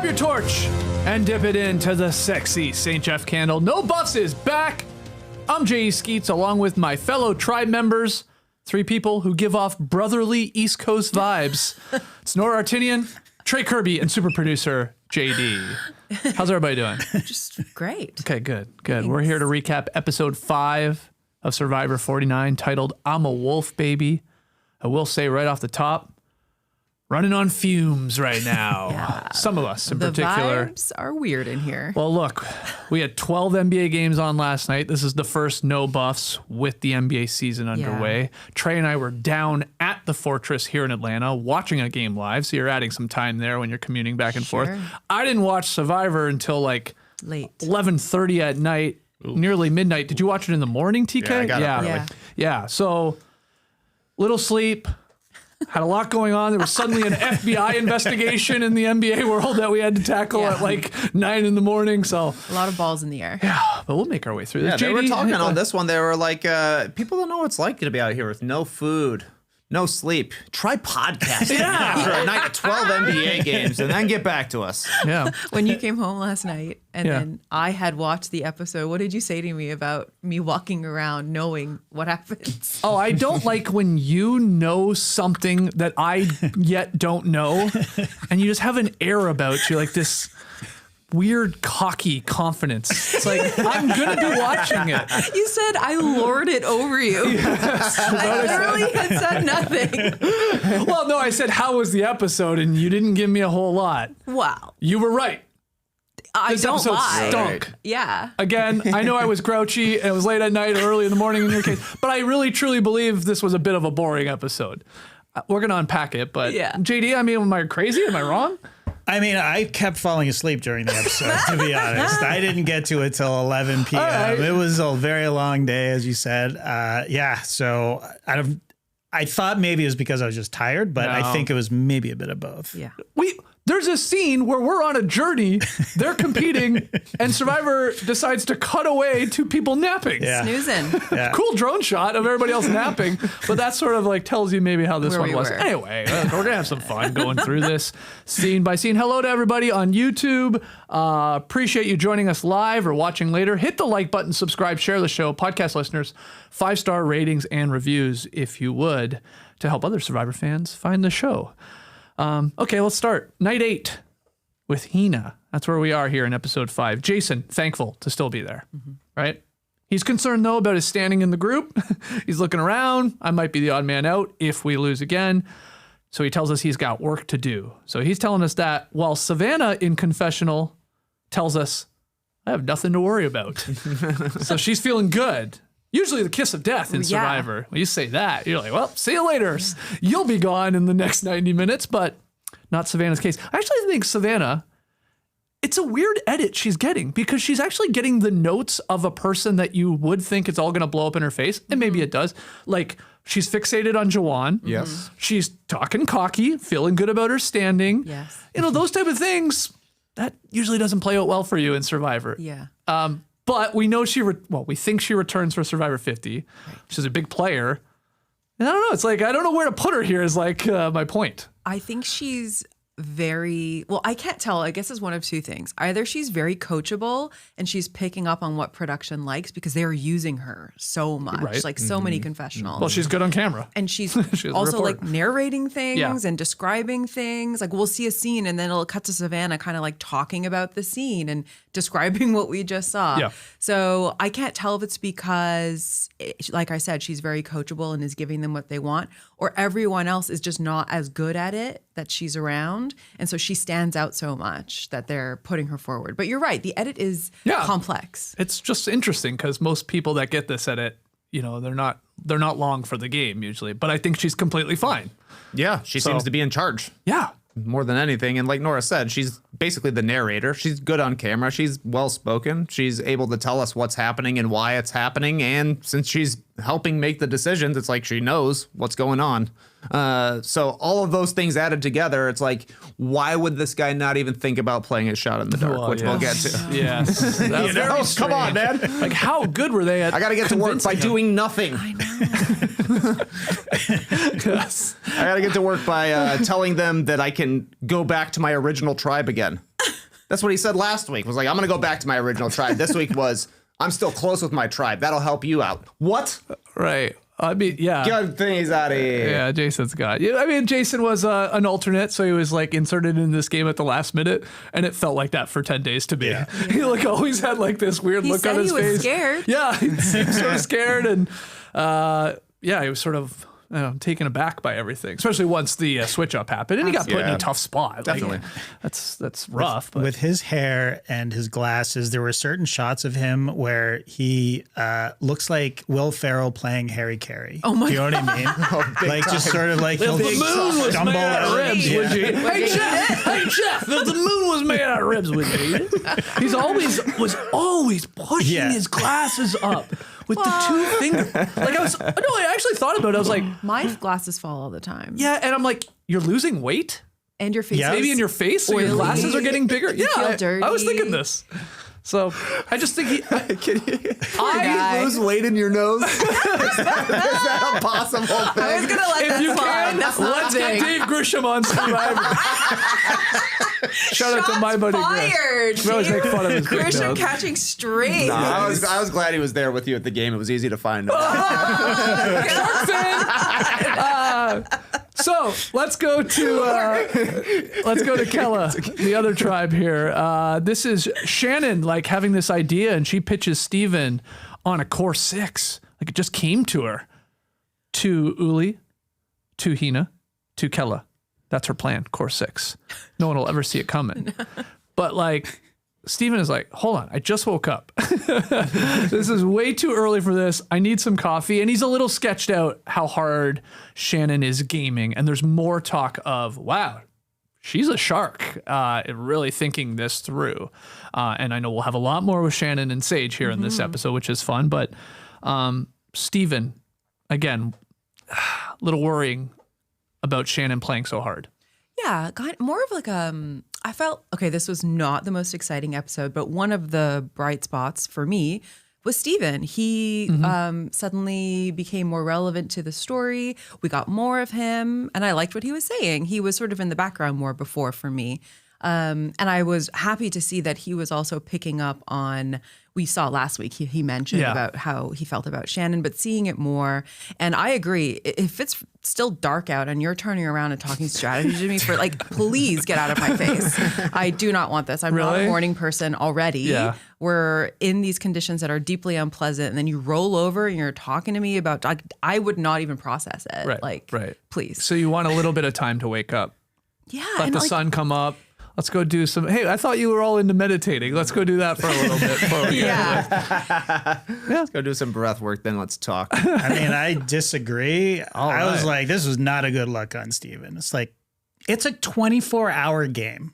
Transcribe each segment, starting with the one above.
your torch and dip it into the sexy St. Jeff candle. No Buffs is back. I'm J.E. Skeets, along with my fellow tribe members, 3 people who give off brotherly East Coast vibes. It's Nora Artinian, Trey Kirby, and super producer JD. How's everybody doing? Just great. Okay, good. Thanks. We're here to recap episode 5 of Survivor 49, titled I'm a Wolf, Baby. I will say right off the top, running on fumes right now. Yeah. Some of us in particular. The vibes are weird in here. Well, look, we had 12 NBA games on last night. This is the first no buffs with the NBA season underway. Yeah. Trey and I were down at the Fortress here in Atlanta watching a game live, so you're adding some time there when you're commuting back and forth. I didn't watch Survivor until like late 11:30 at night, nearly midnight. Did you watch it in the morning, TK? Yeah, I got it early. Yeah, so little sleep. Had a lot going on. There was suddenly an FBI investigation in the NBA world that we had to tackle at like 9 in the morning. So a lot of balls in the air. yeah, but we'll make our way through this. Yeah, they were JD, talking on this one. They were like, people don't know what it's like to be out here with no food, no sleep. Try podcasting after a night of 12 NBA games and then get back to us. Yeah. When you came home last night and Yeah. then I had watched the episode, what did you say to me about me walking around knowing what happens? Oh, I don't like when you know something that I yet don't know, and you just have an air about you, like this weird cocky confidence. It's like, I'm gonna be watching it. You said I lord it over you. I literally had said nothing. Well, no, I said, how was the episode? And you didn't give me a whole lot. Wow. You were right. I This don't episode lie. stunk. Yeah. Again, I know I was grouchy and it was late at night or early in the morning in your case, but I really truly believe this was a bit of a boring episode. We're going to unpack it, but Yeah. JD, I mean, am I crazy? Am I wrong? I mean, I kept falling asleep during the episode, to be honest. I didn't get to it till 11 p.m. right. It was a very long day, as you said. So I thought maybe it was because I was just tired, but No. I think it was maybe a bit of both. Yeah. There's a scene where we're on a journey, they're competing, and Survivor decides to cut away to people napping. Yeah. Snoozing. Yeah. Cool drone shot of everybody else napping, but that sort of like tells you maybe how this Where one we was. were. Anyway, we're gonna have some fun going through this scene by scene. Hello to everybody on YouTube. Appreciate you joining us live or watching later. Hit the like button, subscribe, share the show. Podcast listeners, 5-star ratings and reviews if you would, to help other Survivor fans find the show. Okay, let's start. Night 8 with Hina. That's where we are here in episode 5. Jason, thankful to still be there, right? He's concerned, though, about his standing in the group. He's looking around. I might be the odd man out if we lose again. So he tells us he's got work to do. So he's telling us that, while Savannah in confessional tells us, I have nothing to worry about. So she's feeling good. Usually the kiss of death in Yeah. Survivor. When you say that, you're like, well, see you later. Yeah. You'll be gone in the next 90 minutes, but not Savannah's case. I actually think Savannah, it's a weird edit she's getting because she's actually getting the notes of a person that you would think it's all going to blow up in her face. And maybe it does. Like, she's fixated on Jawan. Yes. She's talking cocky, feeling good about her standing. Yes. You know, those type of things, that usually doesn't play out well for you in Survivor. Yeah. But we know we think she returns for Survivor 50. She's a big player. And I don't know. It's like, I don't know where to put her here is like my point. I think she's very, well, I can't tell. I guess it's one of two things. Either she's very coachable and she's picking up on what production likes because they're using her so much, Right. like so many confessionals. Well, she's good on camera. And she's a also reporter. like narrating things Yeah. and describing things. Like we'll see a scene and then it'll cut to Savannah kind of like talking about the scene and describing what we just saw. Yeah. So I can't tell if it's because, like I said, she's very coachable and is giving them what they want, or everyone else is just not as good at it that she's around. And so she stands out so much that they're putting her forward. But you're right. The edit is complex. It's just interesting because most people that get this edit, you know, they're not long for the game usually. But I think she's completely fine. Yeah, she seems to be in charge Yeah. more than anything. And like Nora said, she's basically the narrator. She's good on camera. She's well-spoken. She's able to tell us what's happening and why it's happening. And since she's helping make the decisions, it's like she knows what's going on. So all of those things added together, it's like, why would this guy not even think about playing a shot in the dark, Well, which yeah. we'll get to. Yes. That's You know? very Come on, strange. man. Like, how good were they at I got to get to work by convincing him? doing nothing. I know. Yes. I got to get to work by telling them that I can go back to my original tribe again. That's what he said last week. Was like, I'm going to go back to my original tribe. This week was, I'm still close with my tribe. That'll help you out. What? Right. I mean, yeah. Good things out of here. Yeah, Jason's got. Yeah, I mean, Jason was an alternate, so he was like inserted in this game at the last minute, and it felt like that for 10 days to me. Yeah. He like always had like this weird look on his face. He was scared. Yeah, he seemed sort of scared, and yeah, he was sort of taken aback by everything, especially once the switch up happened, and he got put in a tough spot. Definitely, like, that's rough. With his hair and his glasses, there were certain shots of him where he looks like Will Ferrell playing Harry Carey. Oh my! Do you know what I mean? Like just sort of like if the moon was made out of ribs, would you? Hey Jeff, if the moon was made out of ribs, would you? He's always pushing his glasses up. With the two fingers. Like I actually thought about it. I was like, my glasses fall all the time. Yeah, and I'm like, you're losing weight? And your face. Maybe in your face, so your glasses are getting bigger. You feel dirty. I was thinking this. So I just think Can you lose weight in your nose? is that a possible thing? I was gonna let that slide. That's not let's big. get Dave Grisham on Survivor. Shout out to my buddy Grish. We always make fun of his big Grisham nose. catching straight. No, I was glad he was there with you at the game. It was easy to find him. So let's go to Kella, the other tribe here. This is Shannon, like having this idea, and she pitches Steven on a core 6. Like it just came to her. To Uli, to Hina, to Kella. That's her plan, core 6. No one will ever see it coming. But like, Steven is like, hold on, I just woke up. This is way too early for this. I need some coffee. And he's a little sketched out how hard Shannon is gaming. And there's more talk of, wow, she's a shark, really thinking this through. And I know we'll have a lot more with Shannon and Sage here in this episode, which is fun. But Steven, again, a little worrying about Shannon playing so hard. Yeah, more of like I felt, okay, this was not the most exciting episode, but one of the bright spots for me was Steven. He suddenly became more relevant to the story. We got more of him, and I liked what he was saying. He was sort of in the background more before for me. And I was happy to see that he was also picking up on, we saw last week, he mentioned about how he felt about Shannon, but seeing it more. And I agree, if it's still dark out and you're turning around and talking strategy to me for like, please get out of my face. I do not want this. I'm not a morning person already. Yeah. We're in these conditions that are deeply unpleasant. And then you roll over and you're talking to me about, I would not even process it. Right. Please. So you want a little bit of time to wake up. Yeah. Let the sun come up. Let's go do some. Hey, I thought you were all into meditating. Let's go do that for a little bit. Let's go do some breath work, then let's talk. I mean, I disagree. I was like, this was not a good look on Steven. It's like, it's a 24-hour game.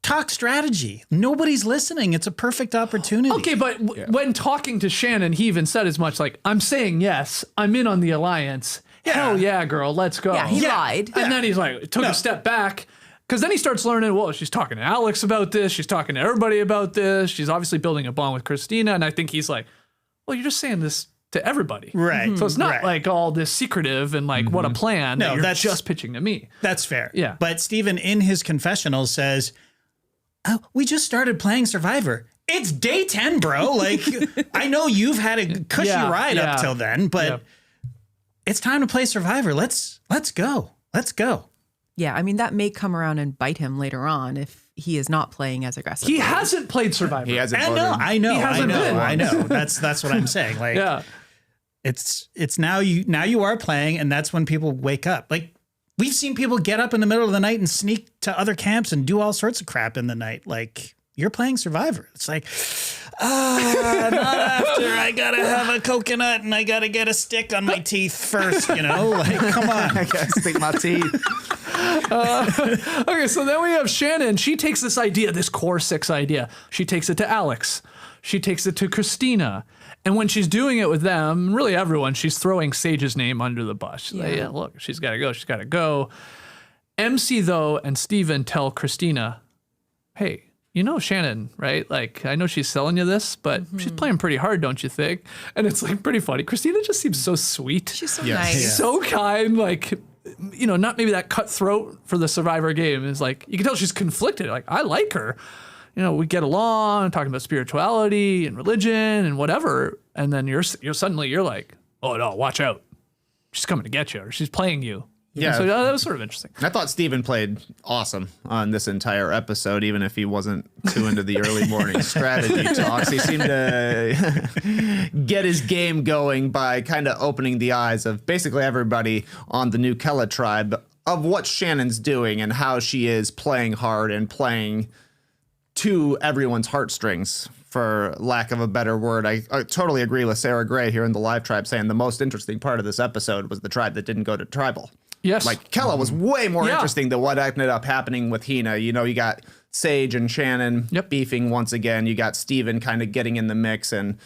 Talk strategy. Nobody's listening. It's a perfect opportunity. Okay, but when talking to Shannon, he even said as much like, I'm saying yes, I'm in on the alliance. Hell yeah, girl, let's go. Yeah, he lied. And then he's like, took a step back. Because then he starts learning, well, she's talking to Alex about this. She's talking to everybody about this. She's obviously building a bond with Christina. And I think he's like, well, you're just saying this to everybody. Right. So it's not like all this secretive and like what a plan. No, that's just pitching to me. That's fair. Yeah. But Steven in his confessional says, oh, we just started playing Survivor. It's day 10, bro. Like, I know you've had a cushy ride up till then, but it's time to play Survivor. Let's go. Let's go. Yeah, I mean, that may come around and bite him later on if he is not playing as aggressively. He hasn't played Survivor. He hasn't. I know. He hasn't been. I know. That's what I'm saying. Like, it's now you are playing, and that's when people wake up. Like, we've seen people get up in the middle of the night and sneak to other camps and do all sorts of crap in the night. Like, you're playing Survivor. It's like, not after. I gotta have a coconut and I gotta get a stick on my teeth first. You know, like, come on. I gotta stick my teeth. Okay, so then we have Shannon. She takes this idea, this core 6 idea. She takes it to Alex. She takes it to Christina. And when she's doing it with them, really everyone, she's throwing Sage's name under the bus. She's like, yeah, look, she's got to go. She's got to go. MC, though, and Steven tell Christina, hey, you know Shannon, right? Like, I know she's selling you this, but she's playing pretty hard, don't you think? And it's like pretty funny. Christina just seems so sweet. She's so nice. So kind, like not maybe that cutthroat for the Survivor game. Is like, you can tell she's conflicted. Like, I like her. We get along, talking about spirituality and religion and whatever. And then you're suddenly like, oh no, watch out. She's coming to get you, or she's playing you. Yeah. So that was sort of interesting. I thought Steven played awesome on this entire episode, even if he wasn't too into the early morning strategy talks. He seemed to get his game going by kind of opening the eyes of basically everybody on the New Kella tribe of what Shannon's doing and how she is playing hard and playing to everyone's heartstrings, for lack of a better word. I totally agree with Sarah Gray here in the live tribe saying the most interesting part of this episode was the tribe that didn't go to tribal. Yes. Like, Kella was way more interesting than what ended up happening with Hina. You got Sage and Shannon beefing once again. You got Steven kind of getting in the mix and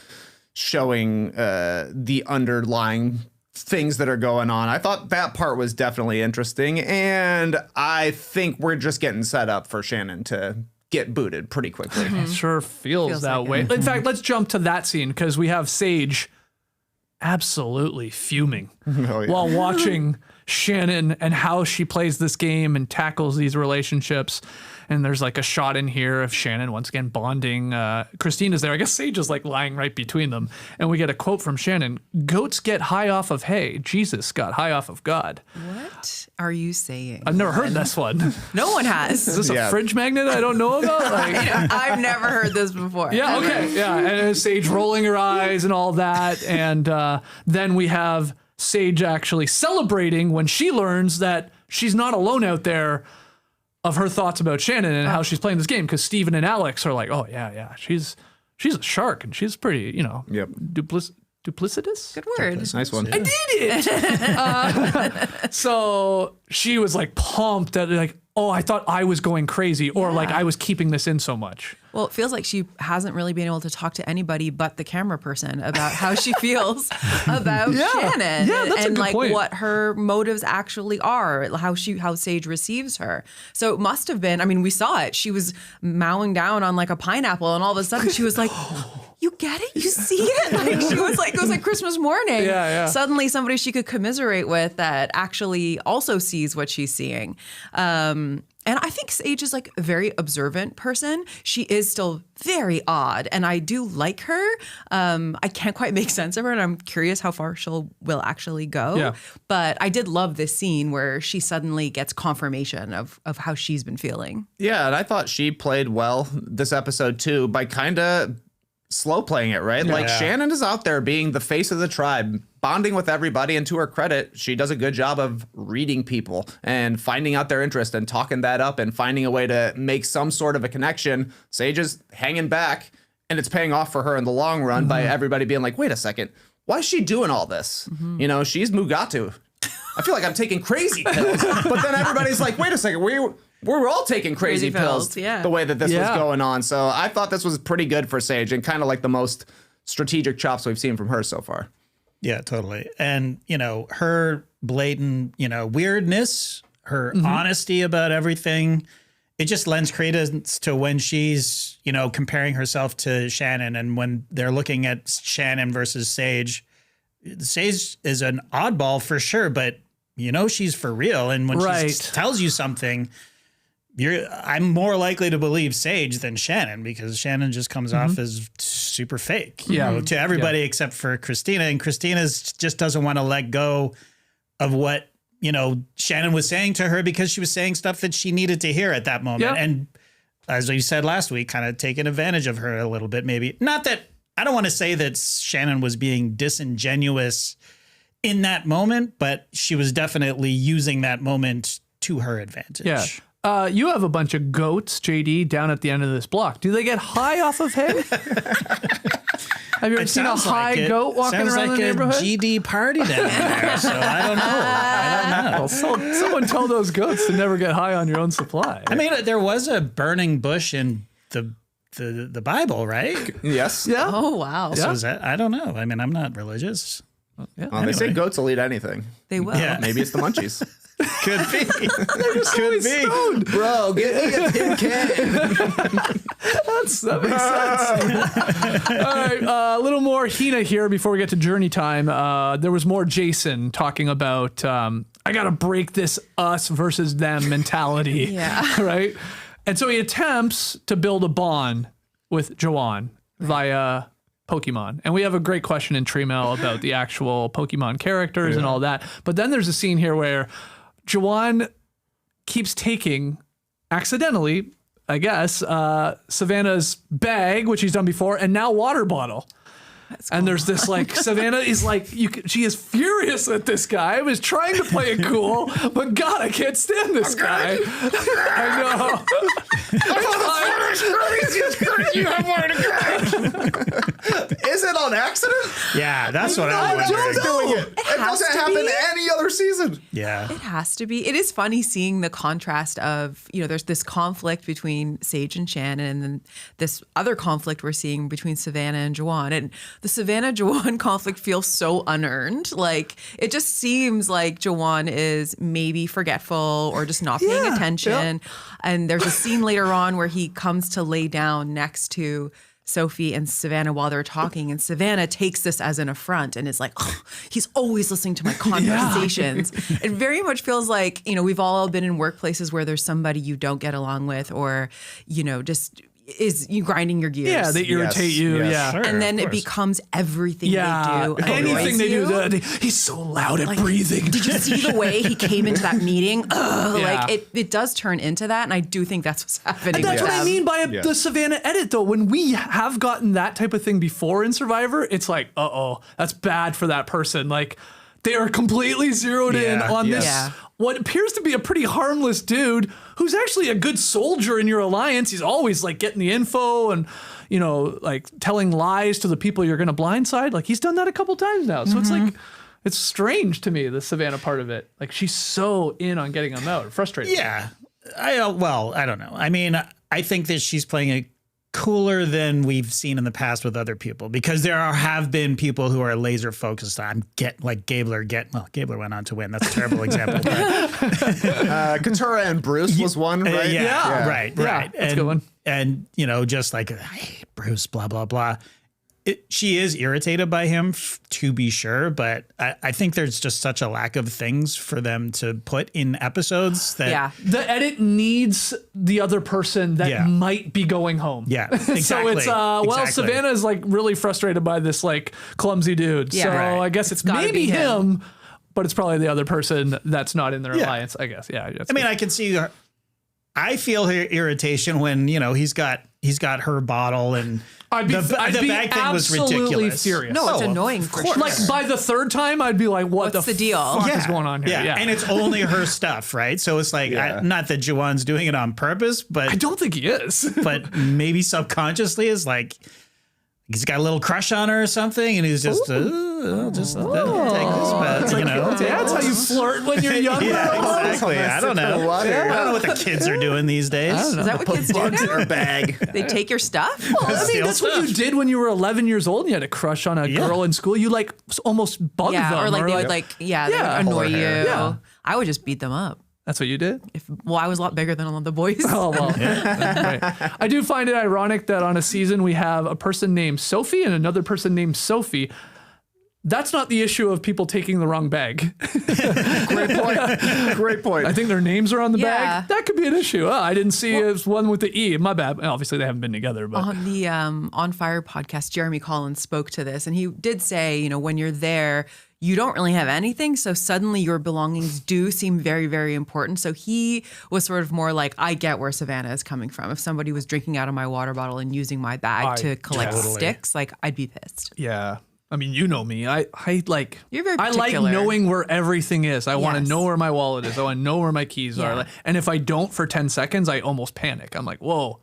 showing the underlying things that are going on. I thought that part was definitely interesting. And I think we're just getting set up for Shannon to get booted pretty quickly. It sure feels that like way. it. In fact, let's jump to that scene because we have Sage absolutely fuming while watching Shannon and how she plays this game and tackles these relationships. And there's like a shot in here of Shannon once again bonding. Christina's there. I guess Sage is like lying right between them. And we get a quote from Shannon: "Goats get high off of hay. Jesus got high off of God." What are you saying? I've never heard this one. No one has. Is this a fridge magnet I don't know about? Like, I've never heard this before. yeah, okay. Yeah. And Sage rolling her eyes and all that. And then we have Sage actually celebrating when she learns that she's not alone out there of her thoughts about Shannon and how she's playing this game, because Steven and Alex are like, oh yeah, she's a shark and she's pretty, duplicitous. Good word. Nice one. I did it. So she was like pumped at like, oh, I thought I was going crazy, or like I was keeping this in so much. Well, it feels like she hasn't really been able to talk to anybody but the camera person about how she feels about Shannon. Yeah, that's a and good like point. what her motives actually are, how Sage receives her. So it must have been, I mean, we saw it. She was mowing down on like a pineapple, and all of a sudden she was like, you get it? You see it? Like she was like, it was like Christmas morning. Yeah. Suddenly somebody she could commiserate with that actually also sees what she's seeing. And I think Sage is like a very observant person. She is still very odd, and I do like her. I can't quite make sense of her, and I'm curious how far will actually go. Yeah. But I did love this scene where she suddenly gets confirmation of how she's been feeling. Yeah, and I thought she played well this episode too by kind of slow playing it, right? Like Shannon is out there being the face of the tribe, bonding with everybody, and to her credit, she does a good job of reading people and finding out their interest and talking that up and finding a way to make some sort of a connection. Sage is hanging back, and it's paying off for her in the long run by everybody being like, wait a second, why is she doing all this? She's Mugatu. I feel like I'm taking crazy pills. But then everybody's like, wait a second, we're all taking crazy pills the way that this was going on. So I thought this was pretty good for Sage and kind of like the most strategic chops we've seen from her so far. Yeah, totally. And, her blatant, weirdness, her honesty about everything, it just lends credence to when she's, comparing herself to Shannon. And when they're looking at Shannon versus Sage is an oddball for sure, but she's for real. And when she tells you something, I'm more likely to believe Sage than Shannon, because Shannon just comes off as super fake, to everybody except for Christina. And Christina just doesn't want to let go of what, Shannon was saying to her, because she was saying stuff that she needed to hear at that moment. Yep. And as we said last week, kind of taking advantage of her a little bit, maybe. Not that I don't want to say that Shannon was being disingenuous in that moment, but she was definitely using that moment to her advantage. Yeah. You have a bunch of goats, JD, down at the end of this block. Do they get high off of hay? Have you ever seen a high goat walking around the neighborhood? Sounds like a GD party down there, so I don't know. Well, someone tell those goats to never get high on your own supply. I mean, there was a burning bush in the Bible, right? Yes. Yeah. Oh, wow. So is that, I don't know. I mean, I'm not religious. They say goats will eat anything. They will. Yeah. Maybe it's the munchies. Could be. Could be. Bro, get me a tin can. That makes sense. All right, a little more Hina here before we get to journey time. There was more Jason talking about I got to break this us versus them mentality. Yeah. Right? And so he attempts to build a bond with Jawan via Pokemon. And we have a great question in Tree Mail about the actual Pokemon characters and all that. But then there's a scene here where Jawan keeps taking, accidentally, I guess, Savannah's bag, which he's done before, and now water bottle. And there's this like, Savannah is like, she is furious at this guy. I was trying to play it cool, but God, I can't stand this guy. I know. You have more to Is it on accident? Yeah, that's what I'm wondering. It doesn't happen any other season. Yeah. It has to be. It is funny seeing the contrast of, there's this conflict between Sage and Shannon, and then this other conflict we're seeing between Savannah and Jawan. And the Savannah-Jawan conflict feels so unearned. Like, it just seems like Jawan is maybe forgetful or just not paying attention. And there's a scene later on where he comes to lay down next to Sophie and Savannah while they're talking, and Savannah takes this as an affront and is like, oh, he's always listening to my conversations. It very much feels like, we've all been in workplaces where there's somebody you don't get along with, or, just is you grinding your gears. Yeah, they irritate you. Yes, yeah. sure. And then it becomes everything they do. Anything they do. He's so loud at breathing. Did you see the way he came into that meeting? Like it does turn into that, and I do think that's what's happening. And that's with what I them. mean by the Savannah edit, though. When we have gotten that type of thing before in Survivor, it's like, that's bad for that person. Like, they are completely zeroed in on this, what appears to be a pretty harmless dude who's actually a good soldier in your alliance. He's always like getting the info and, like telling lies to the people you're going to blindside. Like, he's done that a couple times now. So it's like, it's strange to me, the Savannah part of it. Like, she's so in on getting him out. Frustrated. Yeah. I don't know. I mean, I think that she's playing it cooler than we've seen in the past with other people, because have been people who are laser focused on Gabler went on to win. That's a terrible example. But, Katura and Bruce was one, right? Right. That's a good one. And, just like, I hate Bruce, blah, blah, blah. She is irritated by him, to be sure, but I think there's just such a lack of things for them to put in episodes that the edit needs the other person that might be going home. Yeah, exactly. So it's Savannah is like really frustrated by this like clumsy dude. Yeah. So Right. I guess it's gotta maybe be him. but it's probably the other person that's not in their alliance. I guess. Yeah. I mean, I can see. I feel her irritation when he's got her bottle and. The bag thing was ridiculous. Furious. No, it's annoying for sure. Like by the third time, I'd be like, "What's the deal? Fuck is going on here?" Yeah, and it's only her stuff, right? So it's like, not that Jawan's doing it on purpose, but I don't think he is. but maybe subconsciously is like he's got a little crush on her or something, and he's just I'll just take this, but that's how you flirt when you're younger. Yeah, exactly. I don't know. I don't know what the kids are doing these days. Is that what kids do Bugs in now? her bag. They take your stuff? Well, I mean, that's what you did when you were 11 years old and you had a crush on a girl in school. You like almost bugged them. Or like they would they would annoy you. Yeah. I would just beat them up. That's what you did? I was a lot bigger than all of the boys. Oh, well. Right. I do find it ironic that on a season we have a person named Sophie and another person named Sophie. That's not the issue of people taking the wrong bag. Great point. Great point. I think their names are on the bag. That could be an issue. Oh, I didn't see it was one with the E. My bad. Obviously, they haven't been together. But on the On Fire podcast, Jeremy Collins spoke to this, and he did say, when you're there, you don't really have anything. So suddenly your belongings do seem very, very important. So he was sort of more like, I get where Savannah is coming from. If somebody was drinking out of my water bottle and using my bag to collect sticks, like I'd be pissed. yeah. I mean, you know me. I like. You're very I like particular. knowing where everything is. I want to Yes. know where my wallet is. I want to know where my keys are. And if I don't for 10 seconds, I almost panic. I'm like, whoa,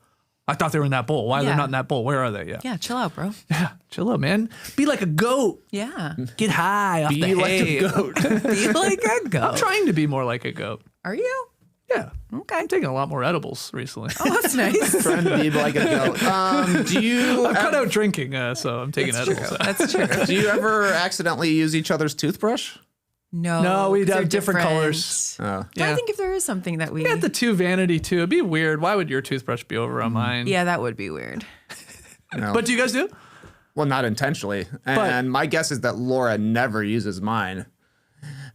I thought they were in that bowl. Why are they not in that bowl? Where are they? Yeah, chill out, bro. Yeah, chill out, man. Be like a goat. Yeah. Get high off the Be like hay. a goat. Be like a goat. I'm trying to be more like a goat. Are you? Yeah. Okay. I'm taking a lot more edibles recently. Oh, that's nice. Trying to be like a goat. Do you I've cut out drinking, so I'm taking edibles. That's true. do you ever accidentally use each other's toothbrush? No, we'd 'cause have they're different colors. But I think if there is something that we got the two vanity too. It'd be weird. Why would your toothbrush be over on mine? Yeah, that would be weird. No. But do you guys do? Well, not intentionally. And my guess is that Laura never uses mine.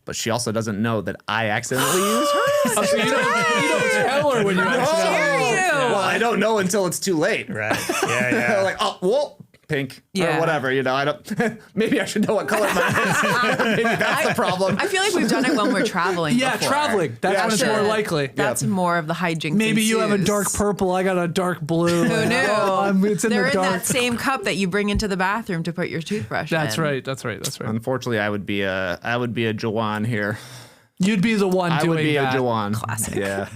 But she also doesn't know that I accidentally use hers. Oh, so you don't tell her when you accidentally. Well, I don't know until it's too late. Right. Yeah. Like, oh, well, pink Yeah. or whatever. I don't. Maybe I should know what color mine is. Maybe that's the problem. I feel like we've done it when we're traveling. Yeah, before. traveling. That's when it's more likely. That's more of the hijinks. Maybe you have a ensues. dark purple. I got a dark blue. Who knew? It's in They're the in dark. that same cup that you bring into the bathroom to put your toothbrush That's in. right. That's right. Unfortunately, I would be a Jawan here. You'd be the one I doing would be that. a Jawan. Classic. Yeah,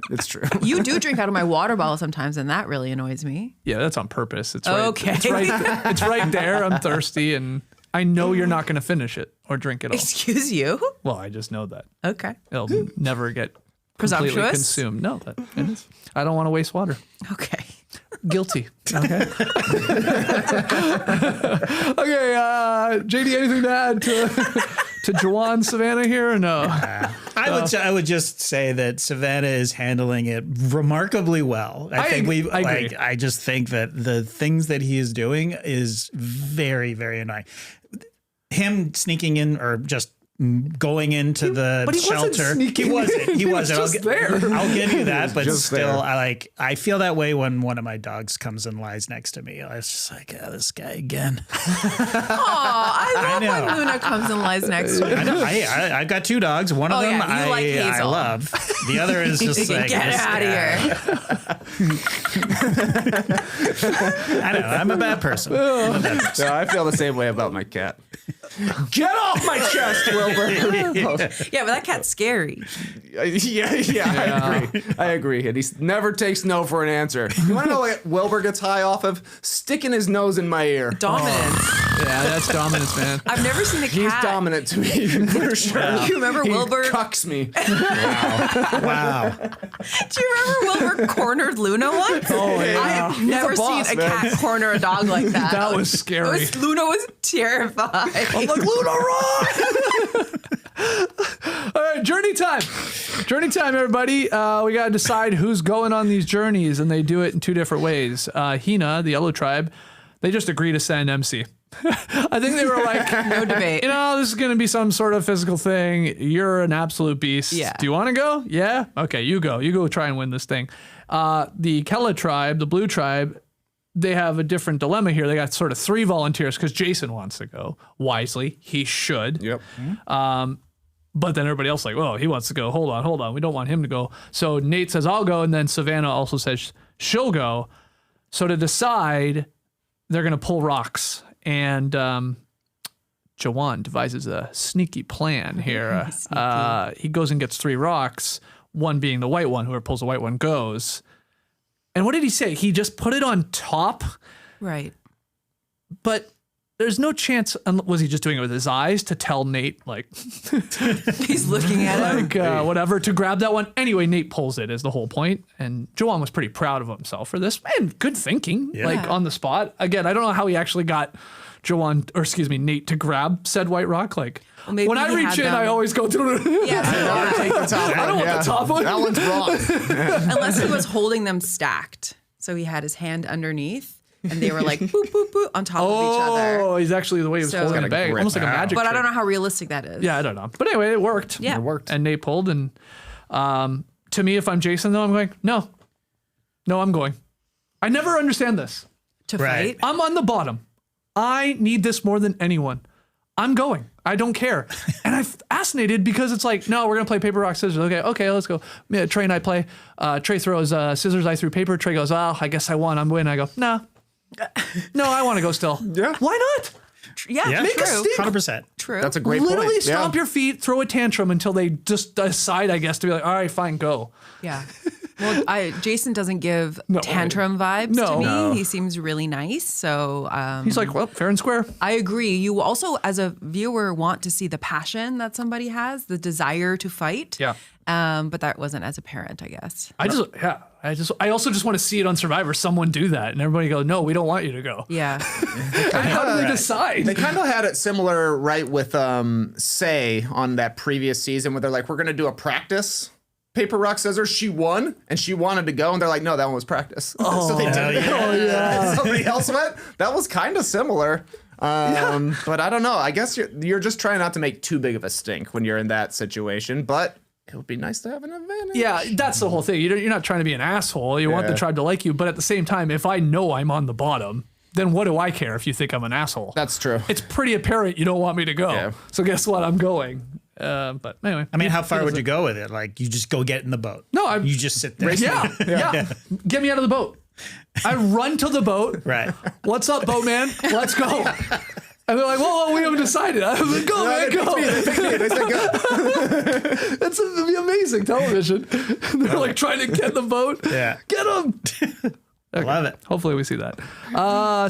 it's true. You do drink out of my water bottle sometimes, and that really annoys me. Yeah, that's on purpose. It's right. Okay. It's right there. I'm thirsty, and I know you're not going to finish it or drink it all. Excuse you? Well, I just know that Okay. it'll never get completely Presumptuous? consumed. No, it is. I don't want to waste water. Okay. Guilty. Okay. Okay. JD, anything to add to Jawan Savannah here or no? I would just say that Savannah is handling it remarkably well. I agree. I just think that the things that he is doing is very, very annoying. Him sneaking in or just going into the but he wasn't shelter. sneaking He wasn't. in. He He was wasn't. just there. I'll give you that, but just still, there. I feel that way when one of my dogs comes and lies next to me. I was just like, oh, this guy again. I love when Luna comes and lies next to me. I know. I've got two dogs. One of Oh, them yeah, you like I Hazel. love. The other is just like Get this out of guy. here. I know. I'm a bad person. Yeah, I feel the same way about my cat. Get off my chest, Wilbur. Yeah, but that cat's scary. I agree. And he never takes no for an answer. You want to know what Wilbur gets high off of? Sticking his nose in my ear. Dominance. Yeah, that's dominance, man. I've never seen a cat. He's dominant to me for sure. Do you remember He Wilbur? cucks me. Wow. Do you remember Wilbur cornered Luna once? Oh, yeah. I've never boss, seen a man. cat corner a dog like that. That was scary. Luna was terrified. I'm like, Luna, run! All right, journey time. Journey time, everybody. We got to decide who's going on these journeys, and they do it in two different ways. Hina, the Yellow Tribe, they just agree to send MC. I think they were like, No debate. this is going to be some sort of physical thing. You're an absolute beast. Yeah. Do you want to go? Yeah. Okay, you go. You go try and win this thing. The Kella Tribe, the Blue Tribe, they have a different dilemma here. They got sort of 3 volunteers because Jason wants to go. Wisely, he should. Yep. But then everybody else like, oh, he wants to go. Hold on. We don't want him to go. So Nate says, I'll go. And then Savannah also says she'll go. So to decide, they're going to pull rocks. And Jawan devises a sneaky plan here. He goes and gets 3 rocks, one being the white one. Whoever pulls the white one goes. And what did he say? He just put it on top? Right. But there's no chance, was he just doing it with his eyes to tell Nate, like, He's looking at him. like whatever, to grab that one? Anyway, Nate pulls it is the whole point. And Jawan was pretty proud of himself for this. And good thinking, like on the spot. Again, I don't know how he actually got Nate to grab said white rock. Like, maybe when I he reach had in, them- I always go through. Yeah, so Take the top I don't want the top one. That one's wrong. unless he was holding them stacked. So he had his hand underneath and they were like boop, boop, boop on top of each other. Oh, he's actually the way he was So- holding the Gotta bag. grip Almost like a out. magic But I trick. don't know how realistic that is. Yeah, I don't know. But anyway, it worked. Yeah. It worked. And Nate pulled. And to me, if I'm Jason, though, I'm going, no, I'm going. I never understand this. To Right. fight. I'm on the bottom. I need this more than anyone. I'm going. I don't care. And I'm fascinated because it's like, no, we're going to play paper, rock, scissors. Okay, let's go. Yeah, Trey and I play. Trey throws scissors, I threw paper. Trey goes, oh, I guess I won. I'm winning. I go, nah. No, I want to go still. Yeah. Why not? Yeah, Make a true. stick. 100%. True. That's a great Literally point. stomp your feet, throw a tantrum until they just decide, I guess, to be like, all right, fine, go. Yeah. Well, Jason doesn't give tantrum vibes to me. No. He seems really nice. So He's like, well, fair and square. I agree. You also, as a viewer, want to see the passion that somebody has, the desire to fight. Yeah. But that wasn't as a parent, I guess. I also just want to see it on Survivor. Someone do that, and everybody go, no, we don't want you to go. Yeah. How do they decide? They kind of had it similar, right, with Say on that previous season where they're like, we're going to do a practice. Paper, rock, scissors. She won, and she wanted to go, and they're like, no, that one was practice. So they did it. yeah. Somebody else went. That was kind of similar. But I don't know. I guess you're just trying not to make too big of a stink when you're in that situation, but it would be nice to have an advantage. Yeah, that's the whole thing. You're not trying to be an asshole. You want the tribe to like you, but at the same time, if I know I'm on the bottom, then what do I care if you think I'm an asshole? That's true. It's pretty apparent you don't want me to go. Yeah. So guess what? I'm going. But anyway. I mean, how far would you go with it? Like, you just go get in the boat. No, you just sit there. Yeah. Get me out of the boat. I run to the boat. Right. What's up, boatman? Let's go. And they're like, well, we haven't decided. I'm like, go, man, go. They said go. That's it'd be amazing television. They're like trying to get the boat. Yeah. Get them. I love it. Hopefully we see that.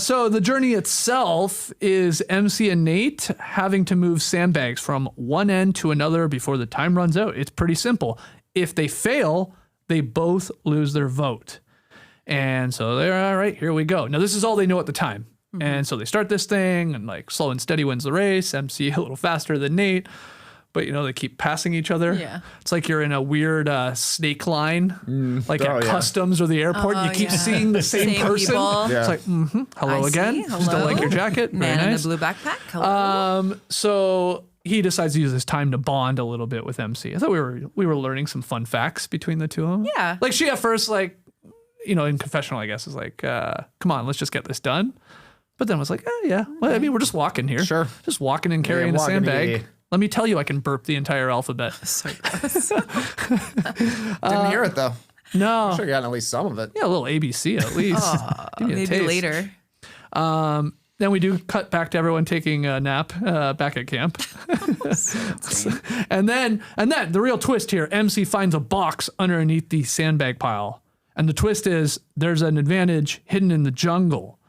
So the journey itself is MC and Nate having to move sandbags from one end to another before the time runs out. It's pretty simple. If they fail, they both lose their vote. And so they're all right, here we go. Now this is all they know at the time. And so they start this thing and like slow and steady wins the race. MC a little faster than Nate. But, they keep passing each other. Yeah. It's like you're in a weird snake line, like at yeah. customs or the airport. You keep seeing the same person. people. It's like, hello I again. see. Still Hello. like your jacket. Very Man in nice. the blue backpack. Hello. So he decides to use this time to bond a little bit with MC. I thought we were learning some fun facts between the two of them. Yeah. Like she at first, like, in confessional, I guess, is like, come on, let's just get this done. But then was like, yeah. Well, I mean, we're just walking here. Sure. Just walking and carrying a walking, sandbag. yeah. Let me tell you, I can burp the entire alphabet. So gross. Didn't hear it though. No. Should have gotten at least some of it. Yeah, a little ABC at least. Give me a Maybe taste. later. Then we do cut back to everyone taking a nap back at camp. and then the real twist here, MC finds a box underneath the sandbag pile. And the twist is there's an advantage hidden in the jungle.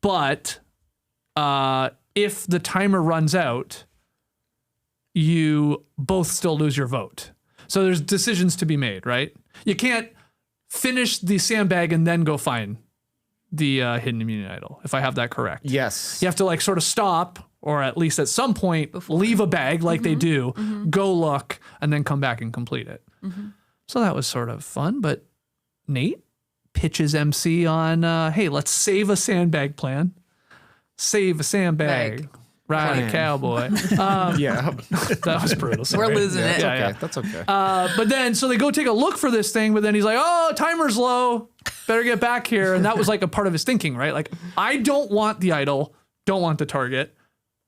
But if the timer runs out, you both still lose your vote. So there's decisions to be made, right? You can't finish the sandbag and then go find the hidden immunity idol, if I have that correct. Yes. You have to like sort of stop, or at least at some point leave a bag like they do, go look, and then come back and complete it. So that was sort of fun, but Nate pitches MC on, hey, let's save a sandbag plan. Save a sandbag. Bag. Ride a Plan. cowboy. Yeah. That was brutal. We're Sorry. losing it. Yeah, yeah. Okay. That's okay. But then, so they go take a look for this thing, but then he's like, oh, timer's low. Better get back here. And that was like a part of his thinking, right? Like, I don't want the idol, don't want the target,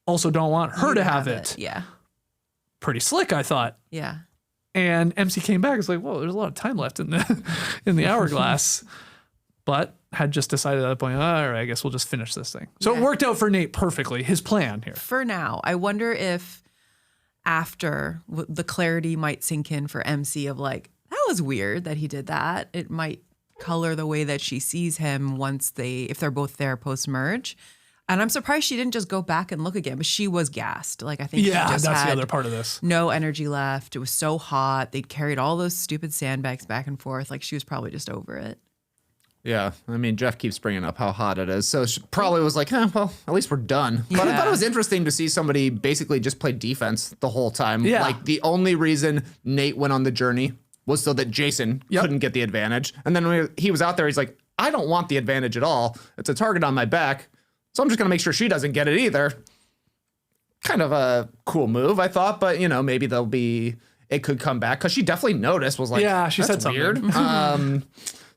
also don't want her to have it. Yeah. Pretty slick, I thought. Yeah. And MC came back. It's like, whoa, there's a lot of time left in the hourglass. But had just decided at that point, all right, I guess we'll just finish this thing. So it worked out for Nate perfectly, his plan here. For now, I wonder if after the clarity might sink in for MC of like, that was weird that he did that. It might color the way that she sees him if they're both there post-merge. And I'm surprised she didn't just go back and look again, but she was gassed. Like, I think she Yeah, just that's the had other part of this. no energy left. It was so hot. They'd carried all those stupid sandbags back and forth. Like, she was probably just over it. Yeah, I mean, Jeff keeps bringing up how hot it is, so she probably was like, well, at least we're done. But I thought it was interesting to see somebody basically just play defense the whole time. Yeah. Like, the only reason Nate went on the journey was so that Jason couldn't get the advantage. And then when he was out there, he's like, I don't want the advantage at all. It's a target on my back, so I'm just going to make sure she doesn't get it either. Kind of a cool move, I thought, but, maybe it could come back, because she definitely noticed, was like, Yeah, she said that's something. weird.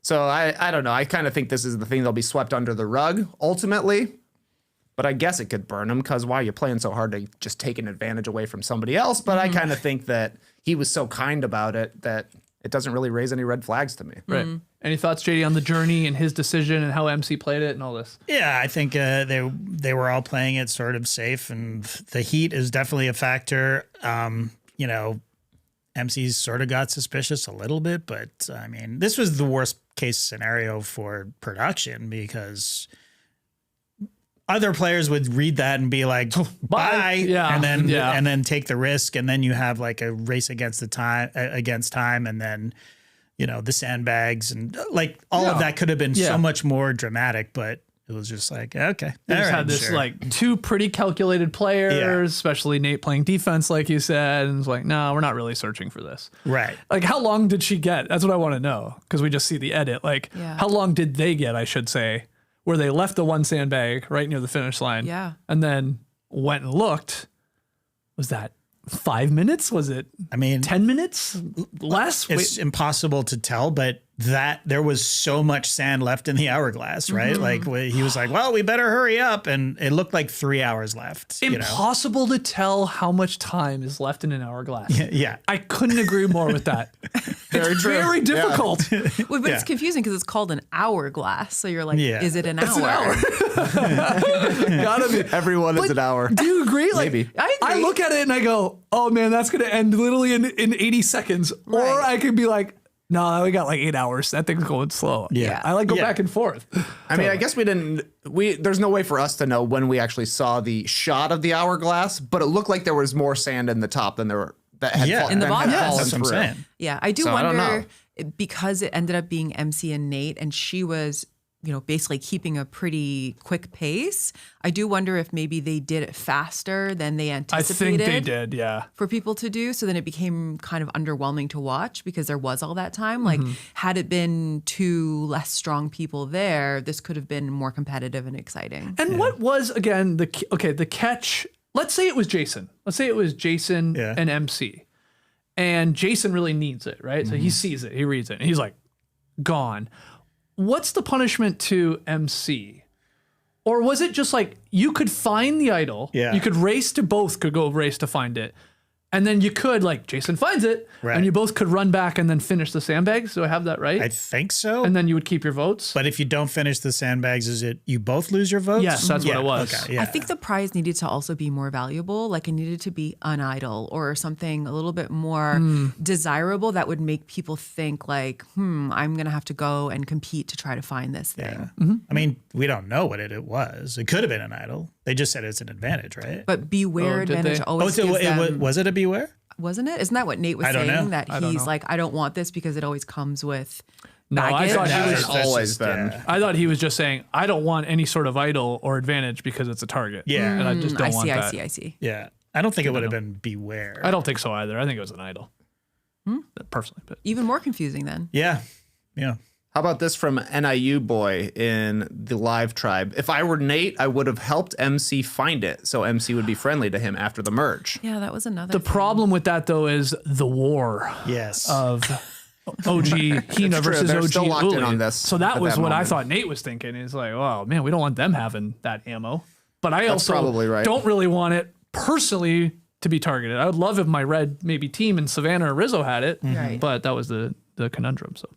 So I don't know. I kind of think this is the thing that'll be swept under the rug ultimately. But I guess it could burn him, because why are you playing so hard to just take an advantage away from somebody else? But I kind of think that he was so kind about it that it doesn't really raise any red flags to me. Right. Any thoughts, JD, on the journey and his decision and how MC played it and all this? Yeah, I think they were all playing it sort of safe, and the heat is definitely a factor. MC's sort of got suspicious a little bit, but I mean, this was the worst case scenario for production because other players would read that and be like, bye. Yeah. And then take the risk. And then you have like a race against time, and then, you know, the sandbags and like all of that could have been so much more dramatic, but it was just like, okay. They just had this like two pretty calculated players, especially Nate playing defense, like you said. And it's like, no, we're not really searching for this. Right. Like, how long did she get? That's what I want to know. Because we just see the edit. Like, how long did they get, I should say, where they left the one sandbag right near the finish line? Yeah. And then went and looked. Was that 5 minutes? Was it 10 minutes? Less? It's impossible to tell, but that there was so much sand left in the hourglass, right? Like he was like, well, we better hurry up. And it looked like 3 hours left. Impossible to tell how much time is left in an hourglass. Yeah. I couldn't agree more with that. It's very difficult. Well, but it's confusing because it's called an hourglass. So you're like, is it an hour? It's an hour. Gotta be. Everyone is an hour. Do you agree? Like, Maybe. I agree. I look at it and I go, oh man, that's going to end literally in 80 seconds. Or I could be like, no, we got like 8 hours. That thing's going slow. Yeah. I like go back and forth. I mean, I guess there's no way for us to know when we actually saw the shot of the hourglass, but it looked like there was more sand in the top than there were that had in the bottom. fallen That's what I'm through. saying. Yeah, I do So I don't wonder because it ended up being MC and Nate, and she was, you know, basically keeping a pretty quick pace. I do wonder if maybe they did it faster than they I anticipated. think they did, yeah. For people to do, so then it became kind of underwhelming to watch because there was all that time. Like, had it been two less strong people there, this could have been more competitive and exciting. And what was, again, the catch? Let's say it was Jason. Let's say it was Jason and MC. And Jason really needs it, right? So he sees it, he reads it, and he's like, gone. What's the punishment to MC? Or was it just like you could find the idol? Yeah. You could could go race to find it. And then you could, like, Jason finds it, and you both could run back and then finish the sandbags. Do I have that right? I think so. And then you would keep your votes? But if you don't finish the sandbags, is it you both lose your votes? Yes, that's what it was. Okay, yeah. I think the prize needed to also be more valuable. Like, it needed to be an idol or something a little bit more desirable that would make people think like, I'm going to have to go and compete to try to find this thing. Yeah. I mean, we don't know what it was. It could have been an idol. They just said it's an advantage, right? But beware did advantage they? always gives them, was it a beware? wasn't it? Isn't that what Nate was don't saying? know. That he's like, I don't want this because it always comes with No, I baggage. thought he was That's always been. I thought he was just saying, I don't want any sort of idol or advantage because it's a target. Yeah. And I just don't want that. I see. Yeah. I don't think it would have been beware. I don't think so either. I think it was an idol. Personally. But Even more confusing then. Yeah. Yeah. How about this from NIU Boy in the live tribe? If I were Nate, I would have helped MC find it, so MC would be friendly to him after the merge. Yeah, that was another the thing. problem with that, though, is the war Yes. of OG Hina versus They're OG still locked in Uli. on this So that at was that what I moment. thought Nate was thinking. He's like, oh, man, we don't want them having that ammo. But I also probably right. don't really want it personally to be targeted. I would love if my red maybe team in Savannah or Rizzo had it, Right. but that was the conundrum. So,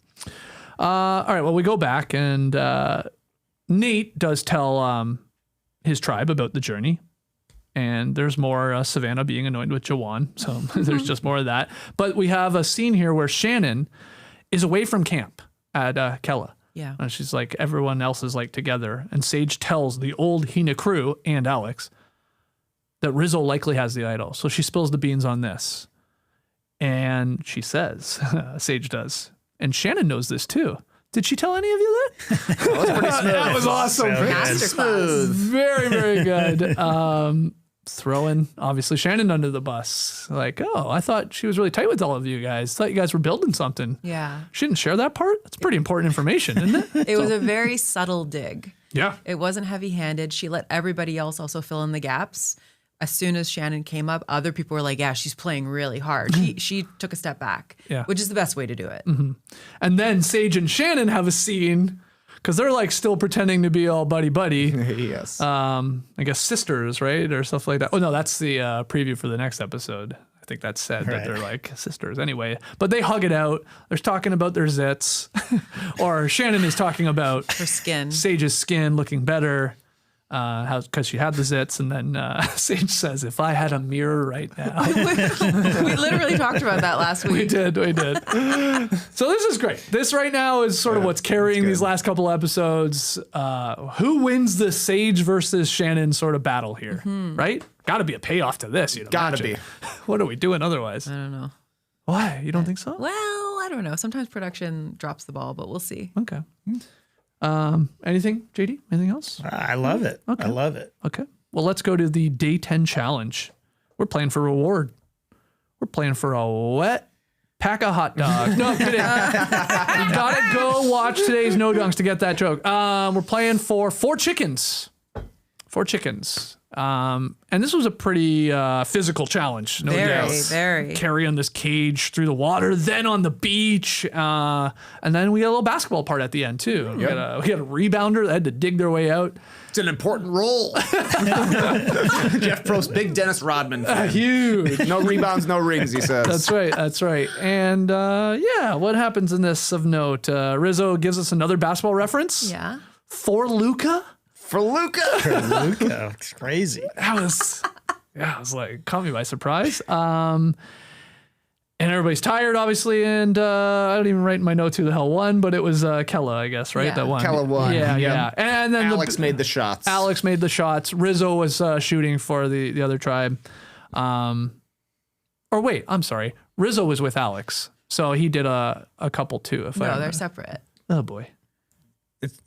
all right, well, we go back and Nate does tell his tribe about the journey. And there's more Savannah being annoyed with Jawan. So there's just more of that. But we have a scene here where Shannon is away from camp at Kella. Yeah. And she's like, everyone else is like together. And Sage tells the old Hina crew and Alex that Rizzo likely has the idol. So she spills the beans on this. And she says, Sage does, and Shannon knows this too. Did she tell any of you that? That was pretty smooth. That was awesome. So good. Masterclass. Very, very good. Throwing, obviously, Shannon under the bus. Like, oh, I thought she was really tight with all of you guys. Thought you guys were building something. Yeah. She didn't share that part? That's pretty important information, isn't it? It was a very subtle dig. Yeah. It wasn't heavy-handed. She let everybody else also fill in the gaps. As soon as Shannon came up, other people were like, yeah, she's playing really hard. She took a step back, which is the best way to do it. And then Sage and Shannon have a scene because they're like still pretending to be all buddy-buddy. Yes. I guess sisters, right? Or stuff like that. Oh, no, that's the preview for the next episode. I think that's said that they're like sisters anyway. But they hug it out. They're talking about their zits. Or Shannon is talking about Her skin. Sage's skin looking better. because she had the zits, and then Sage says, "If I had a mirror right now." We literally talked about that last week. We did. So this is great. This right now is sort of what's carrying these last couple episodes. Who wins the Sage versus Shannon sort of battle here, right? Got to be a payoff to this. Gotta be. What are we doing otherwise? I don't know. Why? You don't think so? Well, I don't know. Sometimes production drops the ball, but we'll see. Okay. Anything, JD? Anything else? I love it. Okay. I love it. Okay. Well, let's go to the day 10 challenge. We're playing for reward. We're playing for a wet pack of hot dogs. No, I'm kidding. You gotta go watch today's No Dunks to get that joke. We're playing for 4 chickens. 4 chickens. And this was a pretty physical challenge. No doubt. Very. Carry on this cage through the water, then on the beach. And then we got a little basketball part at the end, too. We had a rebounder that had to dig their way out. It's an important role. Jeff Probst, big Dennis Rodman fan. Huge. No rebounds, no rings, he says. That's right. And what happens in this of note? Rizzo gives us another basketball reference. Yeah. For Luca. For Luca. Luca, it's crazy. That was, it was like, caught me by surprise. And everybody's tired, obviously, and I don't even write in my notes who the hell won, but it was Kella, I guess, right? Yeah. That won. Kella won. Yeah. And then Alex made the shots. Alex made the shots. Rizzo was shooting for the other tribe. Or wait, I'm sorry. Rizzo was with Alex, so he did a couple too. No, they're separate. Oh boy.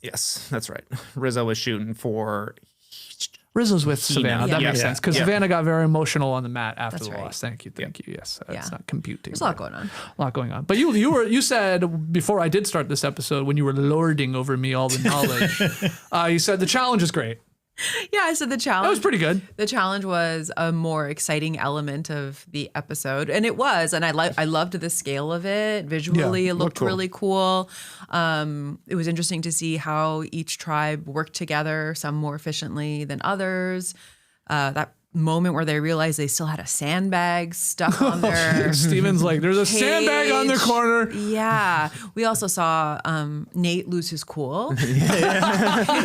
Yes, that's right. Rizzo was shooting for... Rizzo's with Savannah. That makes sense because Savannah got very emotional on the mat after That's the right. loss. Thank you. Yes, it's not computing. There's a lot going on. A lot going on. But you said before I did start this episode when you were lording over me all the knowledge, you said the challenge is great. Yeah, I said the challenge. That was pretty good. The challenge was a more exciting element of the episode, and it was. And I loved the scale of it. Visually, it looked really cool. It was interesting to see how each tribe worked together, some more efficiently than others. That moment where they realized they still had a sandbag stuck on their Steven's like, there's a sandbag on their corner. Yeah. We also saw Nate lose his cool. He'd had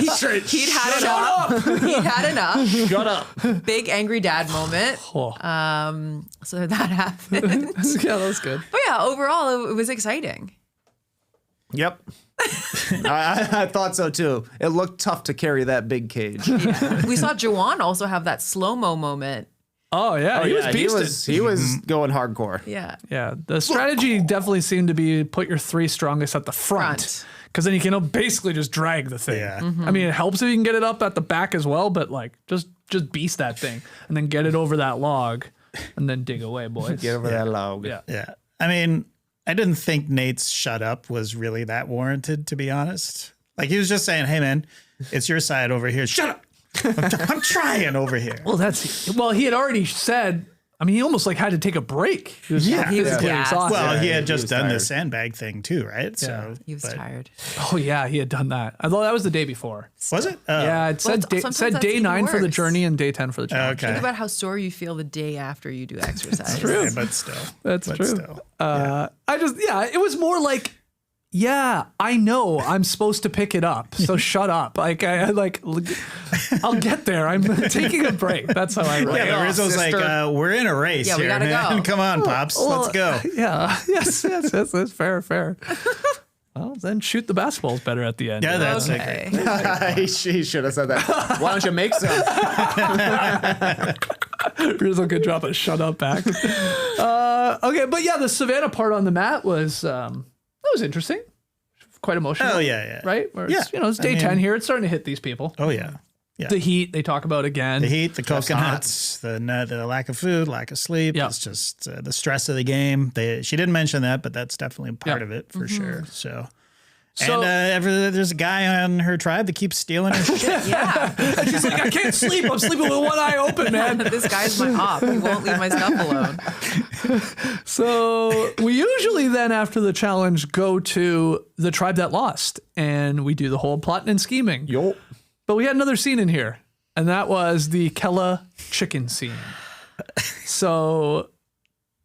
enough. Shut up. Big angry dad moment. So that happened. Yeah, that was good. But yeah, overall, it was exciting. Yep. I thought so too. It looked tough to carry that big cage. Yeah. We saw Jawan also have that slow-mo moment. Oh yeah, he was beasted. He was going hardcore. Yeah. Yeah, the strategy definitely seemed to be put your 3 strongest at the front. Because then you can basically just drag the thing. Yeah. I mean, it helps if you can get it up at the back as well, but like just beast that thing and then get it over that log and then dig away, boys. Get over that log. Yeah. Yeah. I mean, I didn't think Nate's shut up was really that warranted, to be honest. Like, he was just saying, hey, man, it's your side over here. Shut up. I'm trying over here. Well, he had already said, I mean, he almost like had to take a break. He was gassed. exhausted. Well, he had he just was done tired. the sandbag thing too, right? So He was tired. Oh yeah, he had done that. I thought that was the day before. Was it? Yeah, it said sometimes said that's day even 9 for the worse. journey and day 10 for the challenge. Okay. Think about how sore you feel the day after you do exercise. Okay, but still. That's but true. Still. It was more like, yeah, I know I'm supposed to pick it up, so shut up. Like I'll get there. I'm taking a break. That's how I write. Yeah, but Rizzo's like, we're in a race Yeah, we here, gotta man. go. Come on, Pops. Let's go. Yeah. Yes. That's fair. Well, then shoot the basketballs better at the end. Yeah, that's Okay. He should have said that. Why don't you make some? Rizzo could drop a shut up back. Okay, but yeah, the Savannah part on the mat was that was interesting. Quite emotional. Oh, yeah. Right? Where Yeah. it's day 10 here. It's starting to hit these people. Oh, yeah. Yeah. The heat they talk about again. The heat, the coconuts, the lack of food, lack of sleep. Yeah. It's just the stress of the game. She didn't mention that, but that's definitely part of it for sure. So and there's a guy on her tribe that keeps stealing her shit. Yeah. And she's like, I can't sleep. I'm sleeping with one eye open, man. This guy's my op. He won't leave my stuff alone. So we usually then, after the challenge, go to the tribe that lost, and we do the whole plotting and scheming. Yo. But we had another scene in here, and that was the Kella chicken scene. So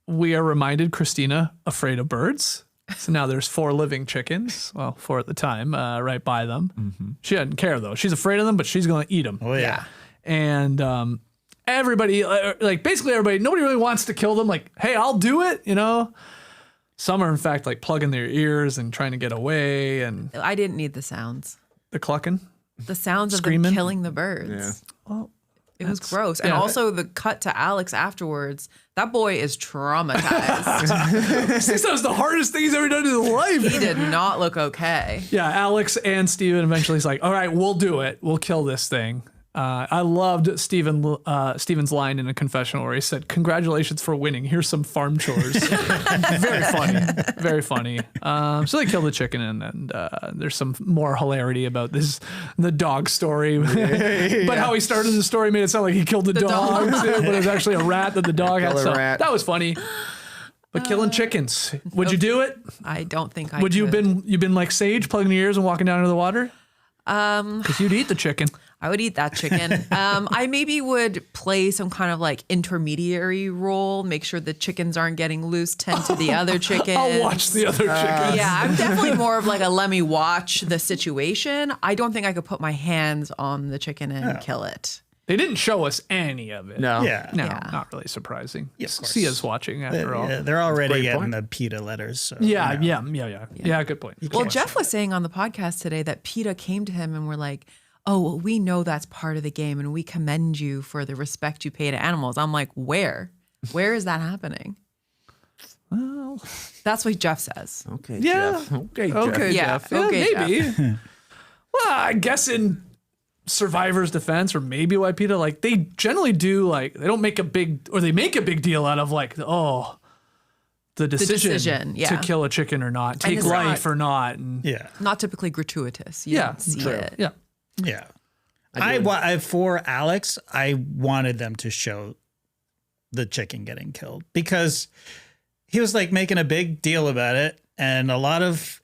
we are reminded Christina, afraid of birds. So now there's 4 living chickens. Well, 4 at the time, right by them. She doesn't care though. She's afraid of them, but she's going to eat them. Oh yeah. And everybody, like basically everybody, nobody really wants to kill them. Like, hey, I'll do it. You know. Some are in fact like plugging their ears and trying to get away. And I didn't need the sounds. the clucking. The sounds Screaming? of them killing the birds. Yeah. Well, It was gross. And yeah. also the cut to Alex afterwards. That boy is traumatized. he said it was the hardest thing he's ever done in his life. He did not look okay. Yeah, Alex and Steven eventually is like, all right, we'll do it. We'll kill this thing. I loved Steven's line in a confessional where he said, congratulations for winning. Here's some farm chores. Very funny. Very funny. So they kill the chicken and there's some more hilarity about the dog story. But how he started the story made it sound like he killed the dog too, but it was actually a rat that the dog had. Kill a So rat. that was funny. But killing chickens, would you do it? I don't think I Would you could. you've been like Sage, plugging your ears and walking down into the water? Because you'd eat the chicken. I would eat that chicken. I maybe would play some kind of like intermediary role, make sure the chickens aren't getting loose, tend to the other chickens. I'll watch the other chickens. Yeah, I'm definitely more of like a let me watch the situation. I don't think I could put my hands on the chicken and kill it. They didn't show us any of it. No. Yeah. No, Yeah. not really surprising. Yeah, of course. Sia's watching after all. Yeah, they're already Great getting point. the PETA letters. So, Yeah, you know. yeah, good point. Well, Jeff was saying on the podcast today that PETA came to him and were like, oh, well, we know that's part of the game and we commend you for the respect you pay to animals. I'm like, where? Where is that happening? Well, That's what Jeff says. Okay. yeah. Jeff. Okay. Okay, Yeah, Jeff. okay, maybe. Well, I guess in survivor's defense, or maybe why PETA, like they generally do, like they don't make a big, or they make a big deal out of like, oh, the decision, yeah. to kill a chicken or not, take it's life not- or not, and Yeah. Not typically gratuitous. You yeah, don't see true. it. Yeah. Yeah. I for Alex, I wanted them to show the chicken getting killed because he was like making a big deal about it and a lot of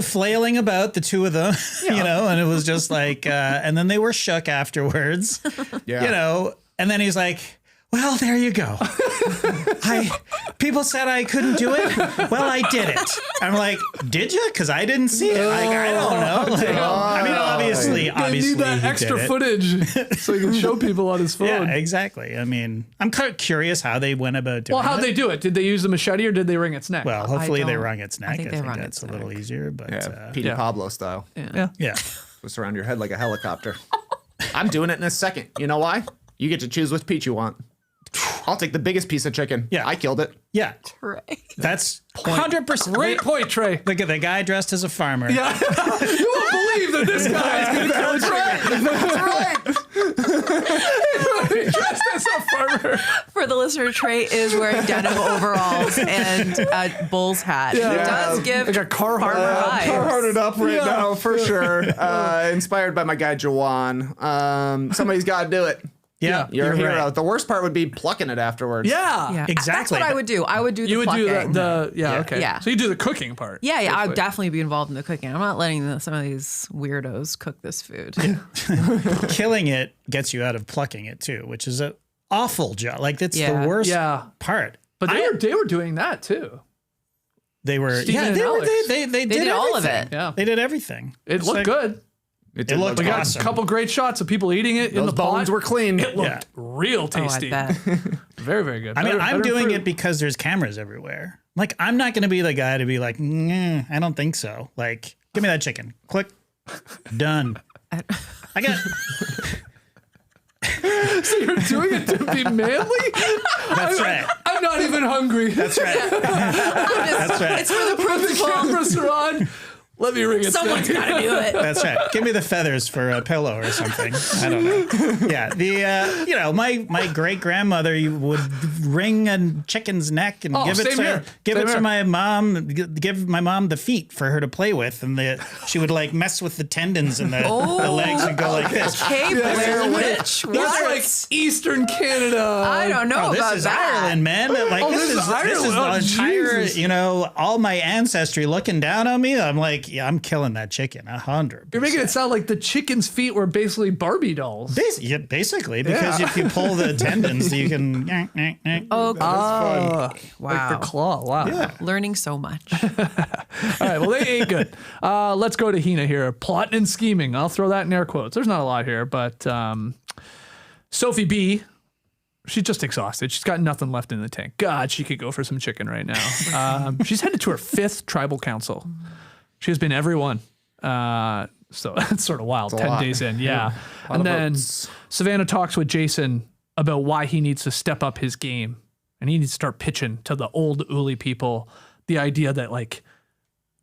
flailing about the two of them, you know, and it was just like, and then they were shook afterwards, Yeah. you know, and then he's like, well, there you go. People said I couldn't do it. Well, I did it. I'm like, did you? Because I didn't see it. Like, I don't know. Like, I mean, obviously, They need that he extra did it. footage so you can show people on his phone. Yeah, exactly. I mean, I'm kind of curious how they went about doing Well, how'd it. they do it? Did they use the machete or did they wring its neck? Well, hopefully they don't- wrung its neck. I think think, they wrung that's its a little neck. easier, but Yeah. Peter Yeah. Pablo style. yeah. yeah. Twist around your head like a helicopter. I'm doing it in a second. You know why? You get to choose which piece you want. I'll take the biggest piece of chicken. Yeah. I killed it. Yeah. Right. That's 100%. Great point, Trey. Look at the guy dressed as a farmer. Yeah. You won't believe that this guy is going to kill a chicken. That's right. Dressed as a farmer. For the listener, Trey is wearing denim overalls and a bull's hat. Yeah. It does give Like a Carhartt. farmer vibes. Carhartted up right Yeah. now for sure. Inspired by my guy Jawan. Somebody's got to do it. Yeah. You're a hero. right. The worst part would be plucking it afterwards. Yeah. Yeah, Exactly. That's what I would do. I would do the You would do plucking. yeah, okay. Yeah. So you do the cooking part. Yeah, I basically. would definitely be involved in the cooking. I'm not letting some of these weirdos cook this food. Killing it gets you out of plucking it too, which is an awful job. Like that's Yeah. the worst Yeah. part. But they were doing that too. They were Steven and they were Alex. they did all of everything. it. Yeah. They did everything. It It's looked like- good. It It looked We got awesome. a couple great shots of people eating it in Those the bones pot. were clean. It looked Yeah. real Oh, I tasty. bet. Very, very good. I mean, I'm Better doing fruit. it because there's cameras everywhere. Like, I'm not going to be the guy to be like, I don't think so. Like, give me that chicken. Click. Done. I got. So you're doing it to be manly? That's right. I'm not even hungry. That's right. That's right. It's for the The principal. cameras are on. Let me ring it. Someone's got to do it. That's right. Give me the feathers for a pillow or something. I don't know. Yeah. The my great grandmother would wring a chicken's neck and Oh, give it same here. give Same it here. to my mom. Give my mom the feet for her to play with, and she would like mess with the tendons and the legs and go like this. Okay, Blair Witch. That's like What? Eastern Canada. I don't know Oh, this about is that. Ireland, man. Like Oh, this is Ireland. the Oh, entire, Jesus. all my ancestry looking down on me. I'm like, yeah, I'm killing that chicken 100%. You're making it sound like the chicken's feet were basically Barbie dolls. Basically, because if you pull the tendons, you can. Oh, wow. Like the claw. Wow. Yeah. Learning so much. All right. Well, they ate good. Let's go to Hina here. Plotting and scheming. I'll throw that in air quotes. There's not a lot here, but Sophie B, she's just exhausted. She's got nothing left in the tank. God, she could go for some chicken right now. She's headed to her 5th tribal council. She has been every one. So it's sort of wild. 10 days in. Yeah. And then Savannah talks with Jason about why he needs to step up his game. And he needs to start pitching to the old Uli people the idea that, like,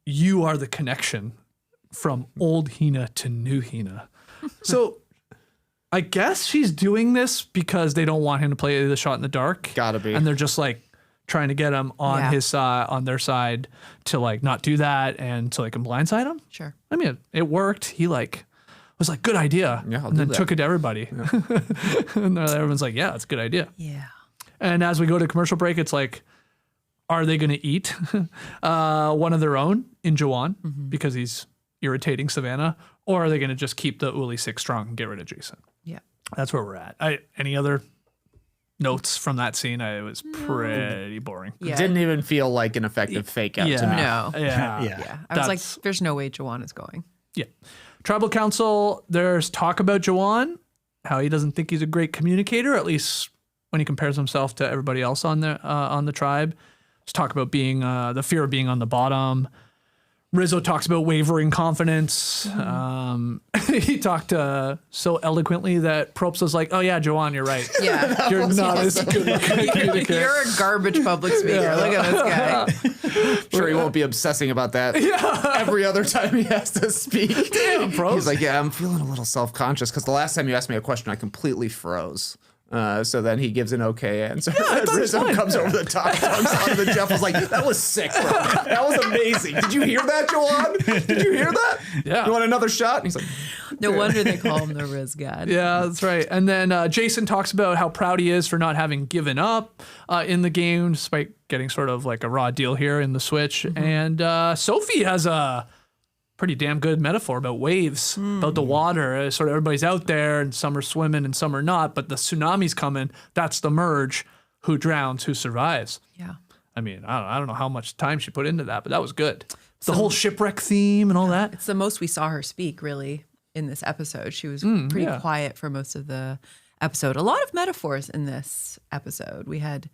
you are the connection from old Hina to new Hina. So I guess she's doing this because they don't want him to play the shot in the dark. Gotta be. And they're just like trying to get him on his side, on their side, to like not do that and to like blindside him. Sure. I mean, it worked. He like was like, good idea. Yeah, and then took it to everybody. Yeah. And everyone's like, yeah, it's a good idea. Yeah. And as we go to commercial break, it's like, are they going to eat one of their own in Jawan because he's irritating Savannah? Or are they going to just keep the Uli 6 strong and get rid of Jason? Yeah. That's where we're at. Any other notes from that scene? It was pretty boring. Yeah. Didn't even feel like an effective fake out to me. No. Yeah. Yeah. I was like, there's no way Jawan is going. Yeah. Tribal Council, there's talk about Jawan, how he doesn't think he's a great communicator, at least when he compares himself to everybody else on the tribe. There's talk about being the fear of being on the bottom. Rizzo talks about wavering confidence. He talked so eloquently that Probst was like, oh yeah, Jawan, you're right. Yeah. You're not as good a communicator. You're a garbage public speaker. Look at this guy. Sure, he won't be obsessing about that every other time he has to speak. Damn, Probst. He's like, yeah, I'm feeling a little self-conscious because the last time you asked me a question, I completely froze. So then he gives an okay answer. I thought it was Rizzo fine. comes over the top, talks on the Jeff was like, that was sick, bro. That was amazing. Did you hear that, Jawan? Did you hear that? Yeah. You want another shot? And he's like, No wonder they call him the Riz God. Yeah, that's right. And then Jason talks about how proud he is for not having given up in the game, despite getting sort of like a raw deal here in the switch. And Sophie has a pretty damn good metaphor about waves, about the water. Sort of everybody's out there and some are swimming and some are not, but the tsunami's coming. That's the merge. Who drowns, who survives. Yeah. I mean, I don't know how much time she put into that, but that was good. The whole shipwreck theme and all that. It's the most we saw her speak, really, in this episode. She was pretty quiet for most of the episode. A lot of metaphors in this episode. We had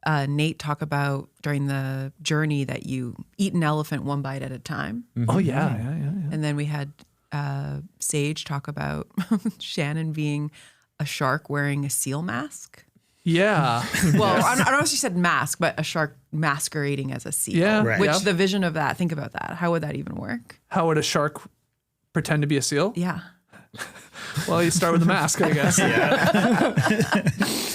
Nate talk about during the journey that you eat an elephant one bite at a time. Oh, yeah. And then we had Sage talk about Shannon being a shark wearing a seal mask. Yeah. Well, I don't know if she said mask, but a shark masquerading as a seal. Yeah. Right. Which the vision of that, think about that. How would that even work? How would a shark pretend to be a seal? Yeah. Well, you start with the mask, I guess.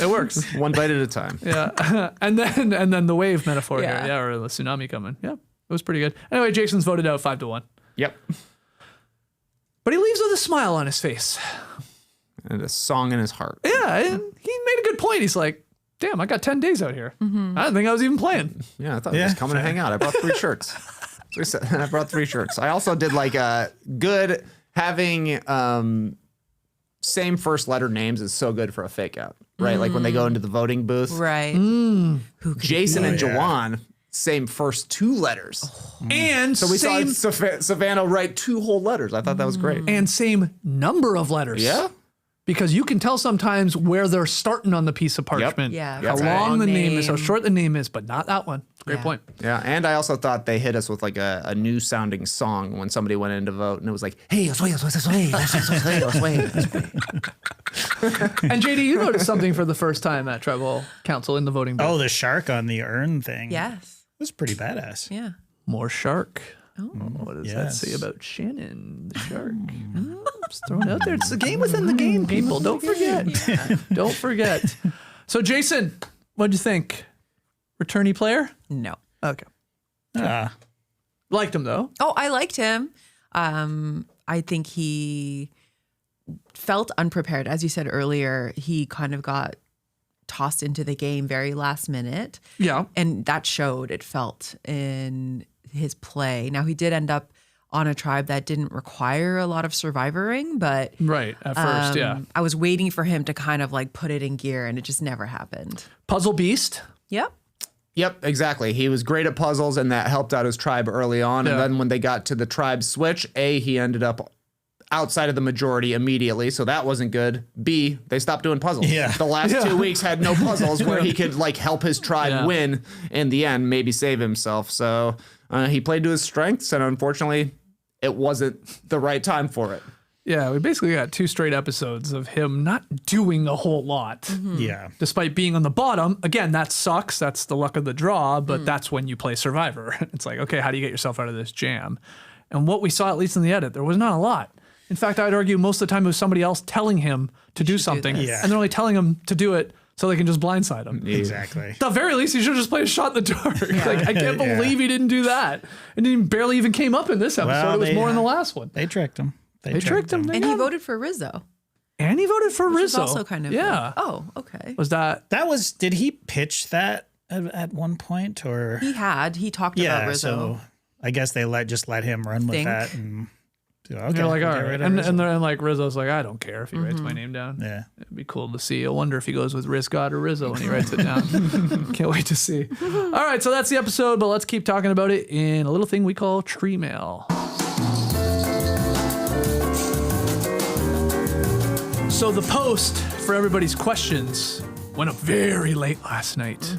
It works. one bite at a time. Yeah. and then the wave metaphor Yeah. here. Yeah, or the tsunami coming. Yeah. It was pretty good. Anyway, Jason's voted out 5-1. Yep. But he leaves with a smile on his face. And a song in his heart. Yeah, and he made a good point. He's like, damn, I got 10 days out here. I didn't think I was even playing. Yeah, I thought he was coming to hang out. I brought 3 shirts. I brought 3 shirts. I also did like a good having same first letter names is so good for a fake out, right? Like when they go into the voting booth. Right. Who could Jason and Jawan, same first 2 letters. And So we same, saw Savannah write 2 whole letters. I thought that was great. and same number of letters. Yeah. Because you can tell sometimes where they're starting on the piece of parchment. Yeah. How That's long right. the name is, how Name. short the name is, but not that one. Great Yeah. point. Yeah, and I also thought they hit us with like a new sounding song when somebody went in to vote, and it was like, "Hey, osway." And JD, you noticed something for the first time at Tribal Council in the voting booth. Oh, the shark on the urn thing. Yes. It was pretty badass. Yeah. More shark. Oh. What does that Yes. say about Shannon, the shark? Just throwing it out there. It's the game within the game, people. Don't forget. Don't forget. So, Jason, what'd you think? Returnee player? No. Okay. Ah, Liked him, though. Oh, I liked him. I think he felt unprepared. As you said earlier, he kind of got tossed into the game very last minute. Yeah. And that showed, it felt, in his play. Now, he did end up on a tribe that didn't require a lot of survivoring, but Right. At first, yeah. I was waiting for him to kind of like put it in gear, and it just never happened. Puzzle Beast. Yep. Yep, exactly. He was great at puzzles, and that helped out his tribe early on. And then when they got to the tribe switch, A, he ended up outside of the majority immediately, so that wasn't good. B, they stopped doing puzzles. Yeah. The last 2 weeks had no puzzles where he could like help his tribe win in the end, maybe save himself. So he played to his strengths, and unfortunately, it wasn't the right time for it. Yeah, we basically got 2 straight episodes of him not doing a whole lot. Yeah. Despite being on the bottom. Again, that sucks. That's the luck of the draw, but that's when you play Survivor. It's like, okay, how do you get yourself out of this jam? And what we saw, at least in the edit, there was not a lot. In fact, I'd argue most of the time it was somebody else telling him to do something, this. Yeah. and they're only telling him to do it so they can just blindside him. Exactly. At the very least, he should have just played a shot in the dark. Like, I can't believe he didn't do that. And he barely even came up in this episode. Well, it was more in the last one. They tricked him. They tricked him. And he voted for Rizzo. And he voted for Which is Rizzo. also kind of yeah. Oh, okay. Was that? Did he pitch that at one point or? He talked about Rizzo. So I guess they just let him run with that and. Okay, They're like, all get right. rid of And Rizzo. then like Rizzo's like, I don't care if he writes my name down. Yeah. It'd be cool to see. I wonder if he goes with Riz God or Rizzo when he writes it down. Can't wait to see. All right, so that's the episode, but let's keep talking about it in a little thing we call Tree Mail. So the post for everybody's questions went up very late last night.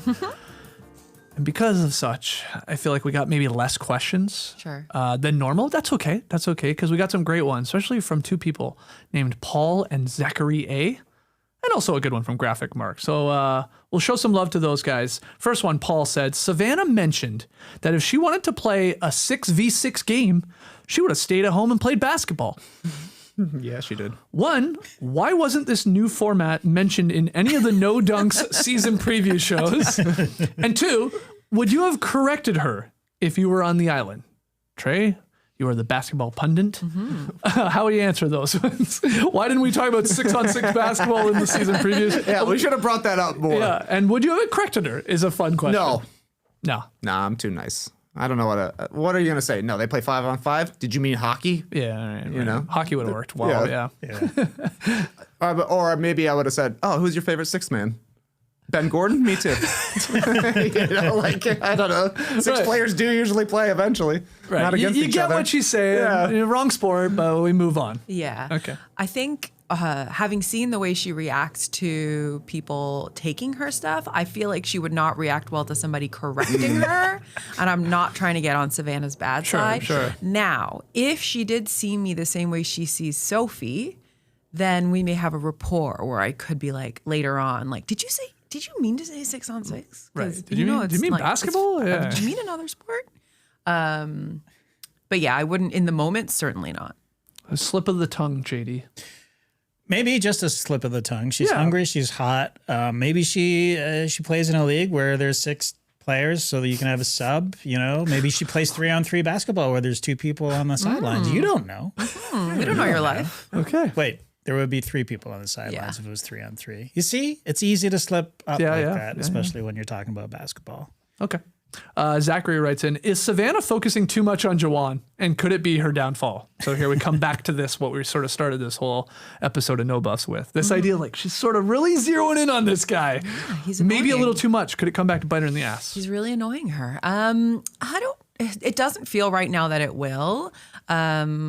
And because of such, I feel like we got maybe less questions Sure. than normal. That's okay. That's okay, because we got some great ones, especially from 2 people named Paul and Zachary A. And also a good one from Graphic Mark. So we'll show some love to those guys. First one, Paul said, Savannah mentioned that if she wanted to play a 6v6 game, she would have stayed at home and played basketball. Yeah, she did. 1, why wasn't this new format mentioned in any of the No Dunks season preview shows? And 2, would you have corrected her if you were on the island? Trey, you are the basketball pundit. How would you answer those ones? Why didn't we talk about 6-on-6 basketball in the season previews? Yeah, we should have brought that up more. Yeah, and would you have corrected her is a fun question. No. No. Nah, I'm too nice. I don't know what are you going to say? No, they play 5-on-5? Did you mean hockey? Yeah, all right, You know? Hockey would have worked well, yeah. Or maybe I would have said, oh, who's your favorite 6th man? Ben Gordon? Me too. You know, like, I don't know. 6 players do usually play eventually. Right. Not against you each get other. what she's saying. Yeah. Wrong sport, but we move on. Yeah. Okay. I think having seen the way she reacts to people taking her stuff, I feel like she would not react well to somebody correcting her. And I'm not trying to get on Savannah's bad side. Sure. Now, if she did see me the same way she sees Sophie, then we may have a rapport where I could be like later on, like, did you mean to say 6-on-6? Right. Did you mean basketball? Yeah. Did you mean another sport? But yeah, I wouldn't in the moment, certainly not. A slip of the tongue, JD. Maybe just a slip of the tongue. She's hungry. She's hot. Maybe she plays in a league where there's 6 players so that you can have a sub. You know, maybe she plays 3-on-3 basketball where there's 2 people on the sidelines. You don't know. We don't know your life. Okay. Wait, there would be 3 people on the sidelines if it was 3-on-3. You see, it's easy to slip up that, especially when you're talking about basketball. Okay. Zachary writes in, is Savannah focusing too much on Jawan, and could it be her downfall? So here we come back to this, what we sort of started this whole episode of No Buffs with. This idea, like, she's sort of really zeroing in on this guy. He's maybe a annoying. little too much. Could it come back to bite her in the ass? He's really annoying her. It doesn't feel right now that it will.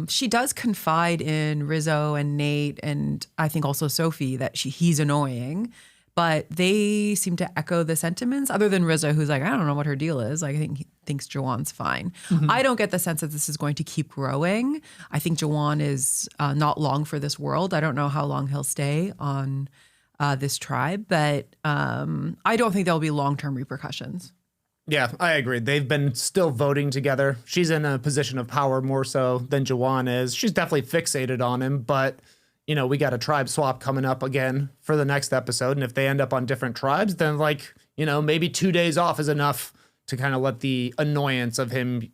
She does confide in Rizzo and Nate, and I think also Sophie, that he's annoying. But they seem to echo the sentiments, other than Rizzo, who's like, I don't know what her deal is. I think he thinks Jawan's fine. I don't get the sense that this is going to keep growing. I think Jawan is not long for this world. I don't know how long he'll stay on this tribe, but I don't think there'll be long-term repercussions. Yeah, I agree. They've been still voting together. She's in a position of power more so than Jawan is. She's definitely fixated on him, but you know, we got a tribe swap coming up again for the next episode. And if they end up on different tribes, then like, you know, maybe 2 days off is enough to kind of let the annoyance of him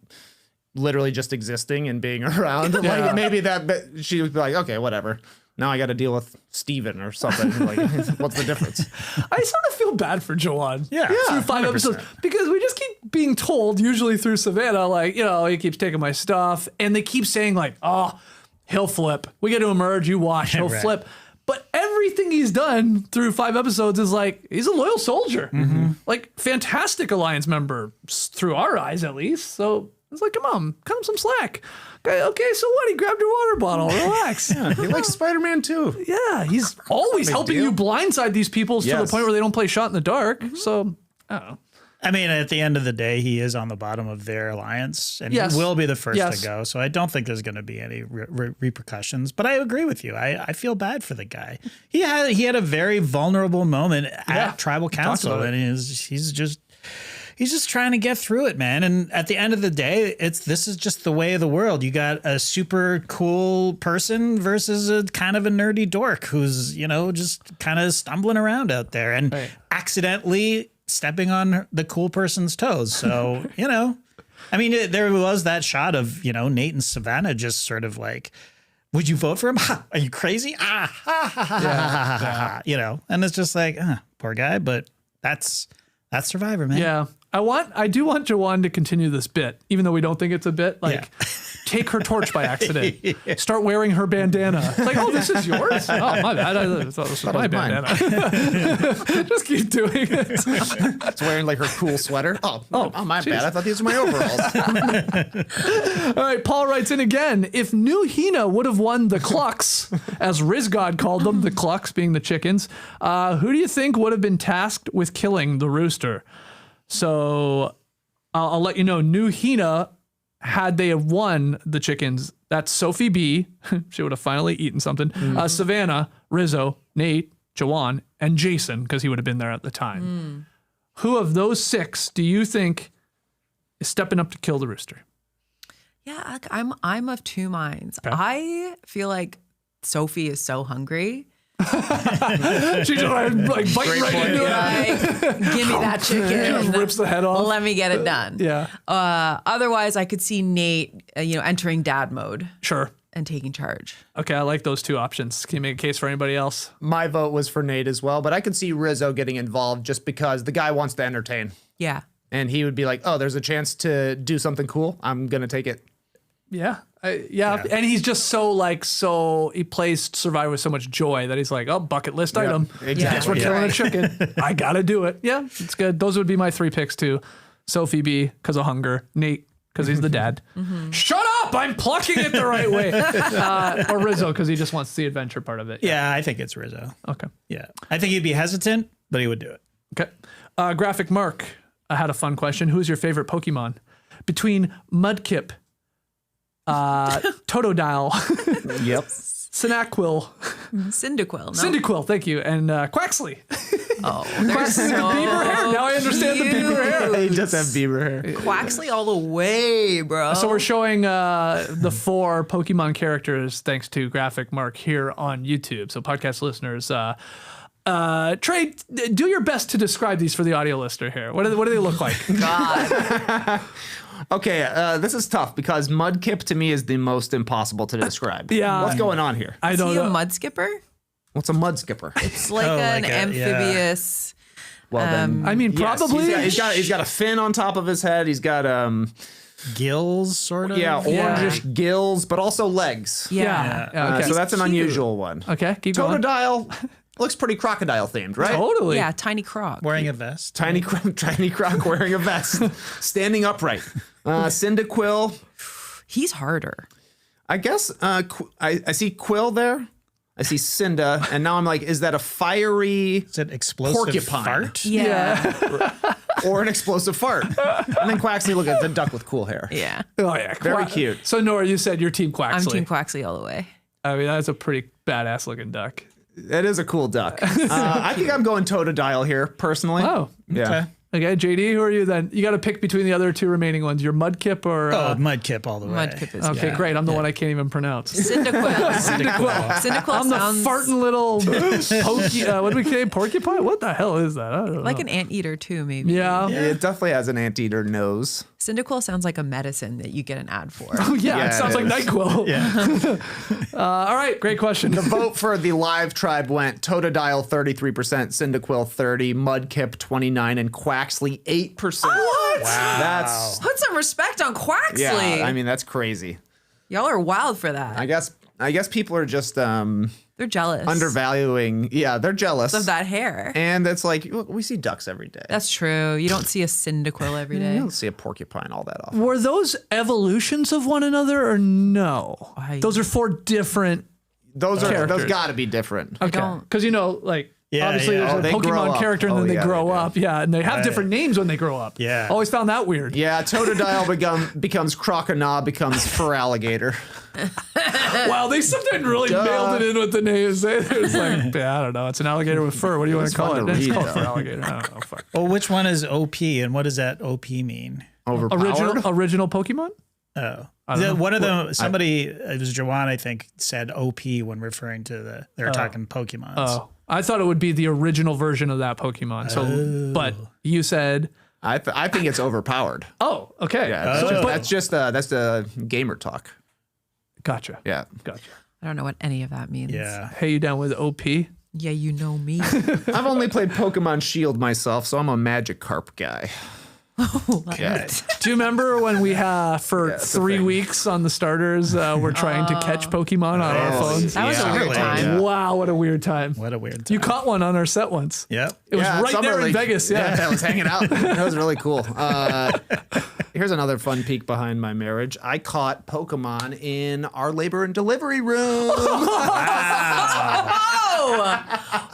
literally just existing and being around. Like maybe that she would be like, okay, whatever. Now I got to deal with Steven or something. Like, what's the difference? I sort of feel bad for Jawan. Yeah. Through 5 100%. episodes, because we just keep being told, usually through Savannah, like, you know, he keeps taking my stuff. And they keep saying, like, oh, he'll flip. We get to emerge, you watch, he'll flip. But everything he's done through 5 episodes is like, he's a loyal soldier. Like, fantastic Alliance member, through our eyes at least. So it's like, come on, cut him some slack. Okay, so what? He grabbed your water bottle. Relax. Yeah, he likes Spider-Man too. Yeah, he's always helping you blindside these people to the point where they don't play shot in the dark. So, I don't know. I mean, at the end of the day, he is on the bottom of their alliance, and he will be the first to go. So I don't think there's going to be any repercussions. But I agree with you. I feel bad for the guy. He had a very vulnerable moment at Tribal Council, and he's just trying to get through it, man. And at the end of the day, this is just the way of the world. You got a super cool person versus a kind of a nerdy dork who's, you know, just kind of stumbling around out there and accidentally stepping on the cool person's toes. So, you know, I mean, there was that shot of, you know, Nate and Savannah just sort of like, would you vote for him? Ha, are you crazy? You know, and it's just like, poor guy, but that's Survivor, man. Yeah. I do want Jawan to continue this bit, even though we don't think it's a bit. Like, take her torch by accident. Start wearing her bandana. Like, oh, this is yours? Oh, my bad. I thought this was my bandana. Just keep doing it. It's wearing like her cool sweater. Oh, my bad. I thought these were my overalls. All right, Paul writes in again. If New Hina would have won the Clucks, as Rizgod called them, the Clucks being the chickens, who do you think would have been tasked with killing the rooster? So I'll let you know, New Hina, had they have won the chickens, that's Sophie B. She would have finally eaten something. Savannah, Rizzo, Nate, Jawan, and Jason, because he would have been there at the time. Who of those 6 do you think is stepping up to kill the rooster? Yeah, I'm of 2 minds. Okay. I feel like Sophie is so hungry. She's just like biting right into it. Give me that chicken. She just rips the head off. Let me get it done. Yeah. Otherwise, I could see Nate, entering dad mode. Sure. And taking charge. Okay, I like those 2 options. Can you make a case for anybody else? My vote was for Nate as well, but I could see Rizzo getting involved just because the guy wants to entertain. Yeah. And he would be like, oh, there's a chance to do something cool. I'm going to take it. Yeah. And he's just so he plays Survivor with so much joy that he's like, oh, bucket list item. Exactly. Guess we're killing a chicken. I got to do it. Yeah, it's good. Those would be my 3 picks too. Sophie B, because of hunger. Nate, because he's the dad. Shut up! I'm plucking it the right way. Or Rizzo, because he just wants the adventure part of it. Yeah, I think it's Rizzo. Okay. Yeah. I think he'd be hesitant, but he would do it. Okay. Graphic Mark, I had a fun question. Who's your favorite Pokemon? Between Mudkip, Totodile, Sinnaquil, Cyndaquil, thank you, and Quaxley. Oh, Quaxley with beaver hair. Now I understand the beaver hair. He does have beaver hair. Quaxley all the way, bro. So we're showing the 4 Pokemon characters thanks to Graphic Mark here on YouTube. So podcast listeners, Trey, do your best to describe these for the audio listener here. What do they look like? God. Okay, this is tough because Mudkip to me is the most impossible to describe. Yeah. What's going on here? I don't know. Is he a mud skipper? What's a mud skipper? It's like an amphibious. Well, then, I mean, probably. Yes, he's got a fin on top of his head. He's got gills, sort of. Yeah, orangish gills, but also legs. Yeah. Okay. So that's an unusual one. Okay, keep going. Totodile looks pretty crocodile themed, right? Totally. Yeah, tiny croc. Wearing a vest. Tiny croc wearing a vest, standing upright. Cyndaquil. He's harder. I guess I see Quill there. I see Cinda, and now I'm like, is that a fiery Is it explosive porcupine? fart? Yeah. Or an explosive fart? And then Quaxley, look at the duck with cool hair. Yeah. Oh yeah, Very cute. So Nora, you said your team Quaxley. I'm Team Quaxley all the way. I mean, that's a pretty badass looking duck. That is a cool duck. I think I'm going Totodile here, personally. Oh, Yeah. Okay, JD, who are you then? You got to pick between the other 2 remaining ones. Your Mudkip or... Mudkip all the way. Mudkip is Okay, great. I'm the one I can't even pronounce. Cyndaquil. Cyndaquil. I'm the farting little what do we say? Porcupine? What the hell is that? I don't know. Like an anteater too, maybe. Yeah. It definitely has an anteater nose. Cyndaquil sounds like a medicine that you get an ad for. Oh, yeah, it sounds like NyQuil. Yeah. All right, great question. The vote for the live tribe went Totodile 33%, Cyndaquil 30%, Mudkip 29%, and Quaxley 8%. What? Wow. That's Put some respect on Quaxley. yeah. I mean, that's crazy. Y'all are wild for that. I guess people are just They're jealous. undervaluing. Yeah, they're jealous of that hair. And it's like, look, we see ducks every day. That's true. You don't see a Cyndaquil every day. You don't see a porcupine all that often. Were those evolutions of one another or no? Those are 4 different. Those characters. got to be different. Okay, don't- because like. Yeah, obviously, yeah. there's Oh, a they grow Pokemon up. character and then Oh, they yeah, grow they do. up. Yeah, and they have different names when they grow up. Yeah. Always found that weird. Yeah, Totodile becomes Crocodile, becomes Fur Alligator. Wow, they sometimes really mailed it in with the names. It was like, I don't know. It's an alligator with fur. What do you want to call it? fun to It's read, called though. fur alligator. I don't know. Fuck. Well, which one is OP and what does that OP mean? Overpowered. Original Pokemon? Oh, don't know. one of them. Somebody, it was Jawan, I think, said OP when referring to they were talking Pokemon. Oh, I thought it would be the original version of that Pokemon. So, but you said, I think it's overpowered. oh, okay. Yeah, that's the gamer talk. Gotcha. Yeah. Gotcha. I don't know what any of that means. Yeah. Hey, you down with OP? Yeah, you know me. I've only played Pokemon Shield myself, so I'm a Magikarp guy. Yeah. Do you remember when we for it's a 3 thing. weeks on the starters, we're trying to catch Pokemon on our phones? That was a weird Yeah. time. Yeah. Wow, what a weird time. What a weird time. You caught one on our set once. Yep. It was right Summer there in League. Vegas. Yeah. I was hanging out. That was really cool. Here's another fun peek behind my marriage. I caught Pokemon in our labor and delivery room.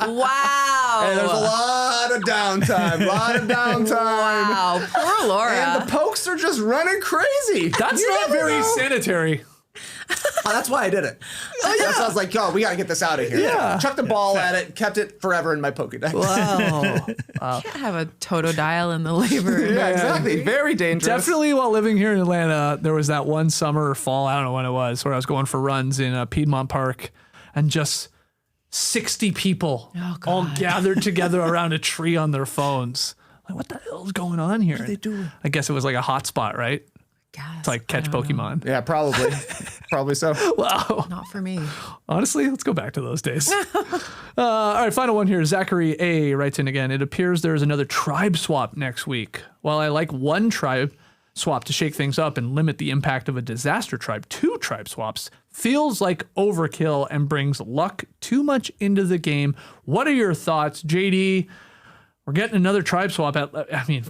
Wow. And there's a lot of downtime. Wow. Poor Laura. And the pokes are just running crazy. That's You not never very know. sanitary. Oh, that's why I did it. That's why I was like, oh, we got to get this out of here. Yeah. Chucked the ball at it, kept it forever in my Pokedex. Wow. Can't have a Totodile in the labor. Yeah, exactly. Very dangerous. Definitely while living here in Atlanta, there was that one summer or fall, I don't know when it was, where I was going for runs in Piedmont Park and just 60 people all gathered together around a tree on their phones. Like, what the hell is going on here? What are they doing? I guess it was like a hot spot, right? Guess. To like catch Pokemon. Yeah, probably. Probably so. Wow. Not for me. Honestly, let's go back to those days. All right, final one here. Zachary A. writes in again. It appears there's another tribe swap next week. While I like one tribe swap to shake things up and limit the impact of a disaster tribe, 2 tribe swaps feels like overkill and brings luck too much into the game. What are your thoughts, JD? We're getting another tribe swap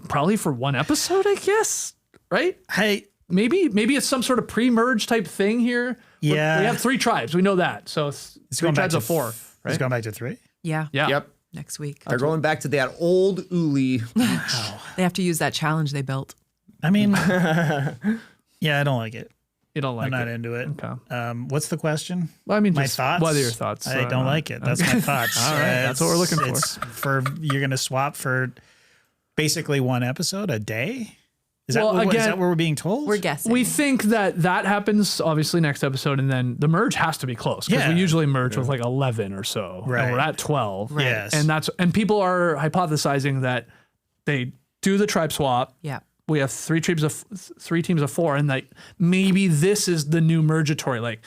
probably for 1 episode, I guess, right? Hey, Maybe it's some sort of pre-merge type thing here. Yeah. We have 3 tribes. We know that. So 3 tribes of 4. It's going back to 3. Yeah. Yeah. Yep. Next week. They're going back to that old Uli. They have to use that challenge they built. I mean, yeah, I don't like it. You don't like I'm not it. into it. Okay. What's the question? Well, I mean, My just thoughts? What are your thoughts? I don't like it. That's my thoughts. All right, that's what we're looking for. It's you're going to swap for basically 1 episode a day? Is that, Well, is again, that what we're being told? We're guessing. We think that happens obviously next episode, and then the merge has to be close because Yeah. we usually merge with like 11 or so, Right. and we're at 12. Right. Yes. And people are hypothesizing that they do the tribe swap. Yeah. We have 3 teams of 4, and like maybe this is the new mergatory. Like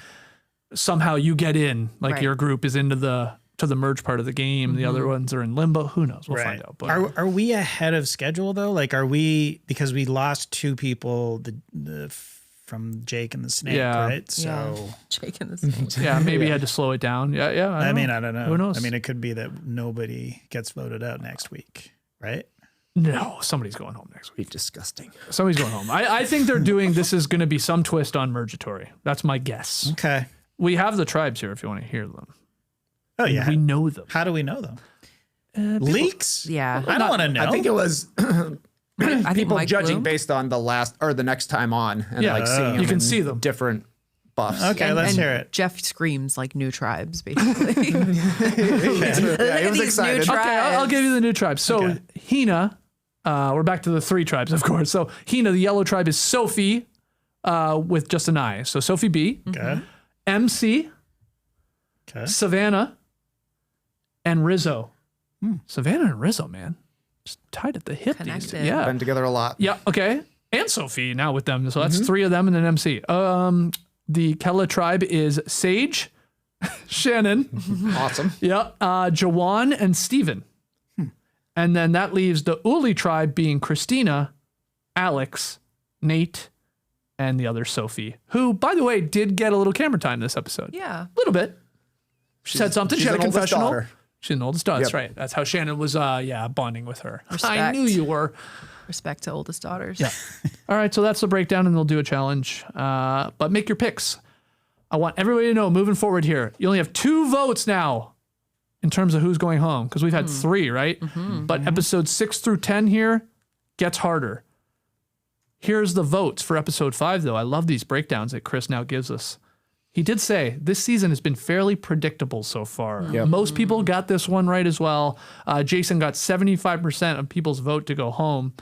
somehow you get in, like Right. your group is into the merge part of the game. The other ones are in limbo. Who knows? We'll find out. But Are we ahead of schedule though? Like, are we, because we lost 2 people from Jake and the Snake, Yeah. right? So, Jake and the Snake. yeah, maybe you had to slow it down. Yeah. I mean, I don't know. Who knows? I mean, it could be that nobody gets voted out next week, right? no, somebody's going home next week. Be disgusting. Somebody's going home. I think they're doing, this is going to be some twist on Mergatory. That's my guess. Okay. We have the tribes here if you want to hear them. Oh, yeah. We know them. How do we know them? Leaks? Yeah. I don't want to know. I think it was I think people Mike judging Bloom. based on the next time on and Yeah. like seeing You can in see them. different buffs. Okay, let's and hear it. Jeff screams like new tribes, basically. Yeah, he was these new excited. tribes. Okay, I'll give you the new tribes. So Okay. Hina, we're back to the 3 tribes, of course. So Hina, the yellow tribe, is Sophie with just an I. So Sophie B, Okay. MC, Okay. Savannah, and Rizzo. Savannah and Rizzo, man. Just tied at the hip. These Connected. days. Yeah. Been together a lot. Yeah, okay. and Sophie now with them. So that's 3 of them and an MC. The Kella tribe is Sage, Shannon, Awesome. Jawan, and Steven. And then that leaves the Uli tribe being Christina, Alex, Nate, and the other Sophie, who, by the way, did get a little camera time this episode. Yeah. A little bit. She said something. She had a an oldest confessional. daughter. She's an oldest daughter. That's Yep. right. That's how Shannon was, bonding with her. I Respect. knew you were. Respect to oldest daughters. Yeah. All right. So that's the breakdown, and they'll do a challenge. But make your picks. I want everybody to know moving forward here, you only have 2 votes now in terms of who's going home, because we've had 3, right? But episodes 6 through 10 here gets harder. Here's the votes for episode 5, though. I love these breakdowns that Chris now gives us. He did say this season has been fairly predictable so far. Yep. Most people got this one right as well. Jason got 75% of people's vote to go home.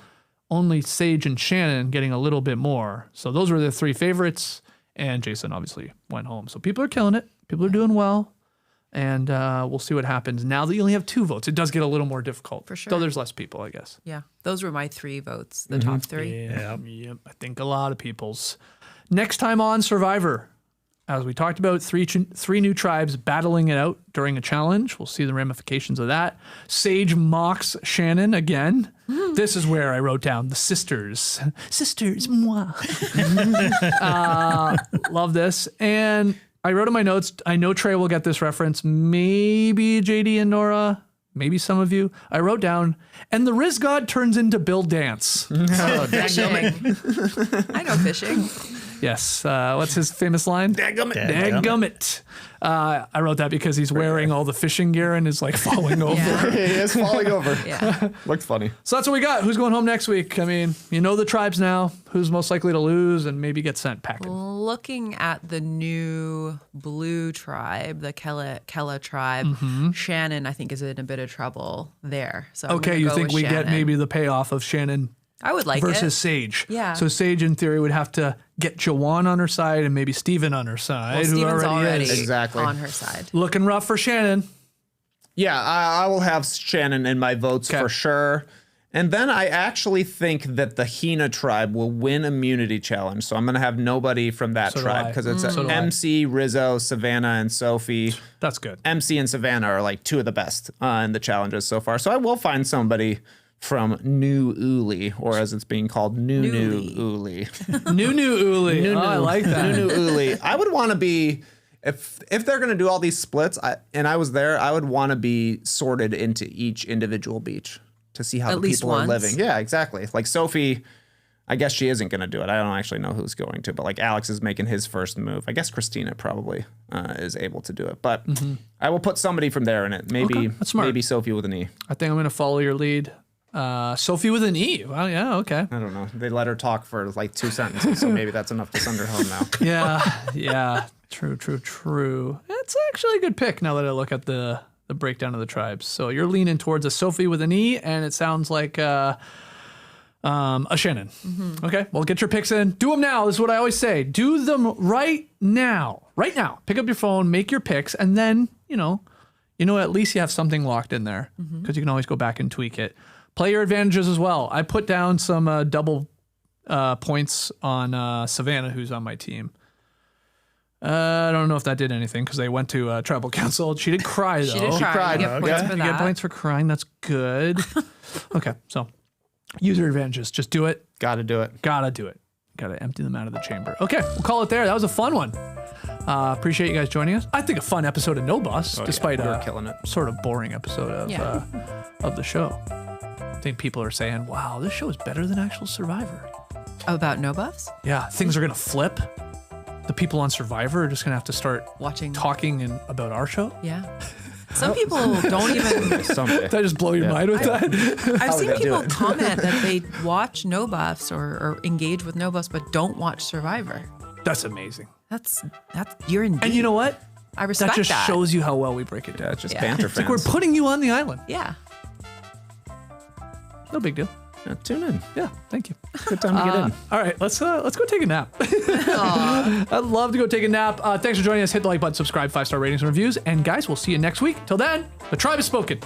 Only Sage and Shannon getting a little bit more. So those were the 3 favorites. And Jason obviously went home. So people are killing it. People are doing well. And we'll see what happens. Now that you only have 2 votes, it does get a little more difficult. For sure. Though there's less people, I guess. Yeah. Those were my 3 votes, the top 3. Yep. I think a lot of people's. Next time on Survivor, as we talked about, 3 new tribes battling it out during a challenge. We'll see the ramifications of that. Sage mocks Shannon again. This is where I wrote down the sisters. Sisters, moi. Love this. And I wrote in my notes, I know Trey will get this reference. Maybe JD and Nora. Maybe some of you. I wrote down, and the Riz God turns into Bill Dance. Fishing. I know fishing. Yes. What's his famous line? Dadgummit. Dadgummit. I wrote that because he's wearing all the fishing gear and is like falling over. Yeah. He is falling over. Yeah. Looked funny. So that's what we got. Who's going home next week? I mean, you know the tribes now. Who's most likely to lose and maybe get sent packing? Looking at the new blue tribe, the Kella tribe, Shannon, I think, is in a bit of trouble there. So I'm Okay, gonna you go think with we get Shannon. maybe the payoff of Shannon I would like versus it. Sage. Yeah. So Sage, in theory, would have to get Jawan on her side and maybe Steven on her side, Well, who Steven's already is. Exactly. on her side. Looking rough for Shannon. Yeah, I will have Shannon in my votes Okay. for sure. And then I actually think that the Hina tribe will win immunity challenge. So I'm going to have nobody from that So do tribe I. because it's So do I. MC, Rizzo, Savannah, and Sophie. That's good. MC and Savannah are like 2 of the best in the challenges so far. So I will find somebody from New Uli, or as it's being called, New Uli. New Uli. I like that. New Uli. I would want to be, if they're going to do all these splits, and I was there, I would want to be sorted into each individual beach to see how At the least people are once. living. Yeah, exactly. Like Sophie, I guess she isn't going to do it. I don't actually know who's going to, but like Alex is making his first move. I guess Christina probably is able to do it, but I will put somebody from there in it. Maybe, Okay, that's smart. maybe Sophie with an E. I think I'm going to follow your lead. Sophie with an E. Well, yeah, okay. I don't know. They let her talk for like 2 sentences, so maybe that's enough to send her home now. Yeah. True. It's actually a good pick now that I look at the breakdown of the tribes. So you're leaning towards a Sophie with an E, and it sounds like a Shannon. Okay, well, get your picks in. Do them now. This is what I always say. Do them right now. Right now. Pick up your phone, make your picks, and then, at least you have something locked in there because you can always go back and tweak it. Play your advantages as well. I put down some double points on Savannah, who's on my team. I don't know if that did anything because they went to tribal council. She did cry, though. She did cry. cried. You get points for You get that. points for crying. That's good. Okay, so use your advantages. Just do it. Gotta do it. Gotta do it. Gotta empty them out of the chamber. Okay, we'll call it there. That was a fun one. Appreciate you guys joining us. I think a fun episode of No Boss, despite we were a killing it. sort of boring episode of the show. I think people are saying, wow, this show is better than actual Survivor. About no buffs? Yeah, things are going to flip. The people on Survivor are just going to have to start Watching. talking about our show. Yeah. Some people don't even. Someday. Did I just blow your mind with that? I've seen would they do people it? comment that they watch no buffs or engage with no buffs, but don't watch Survivor. That's amazing. That's you're in deep. And you know what? I respect That that. just shows you how well we break it down. Yeah, it's just Yeah. banter It's like fans. we're putting you on the island. Yeah. No big deal. Yeah, tune in. Yeah, thank you. Good time to get in. All right, let's go take a nap. I'd love to go take a nap. Thanks for joining us. Hit the like button, subscribe, 5-star ratings and reviews. And guys, we'll see you next week. Till then, the tribe has spoken.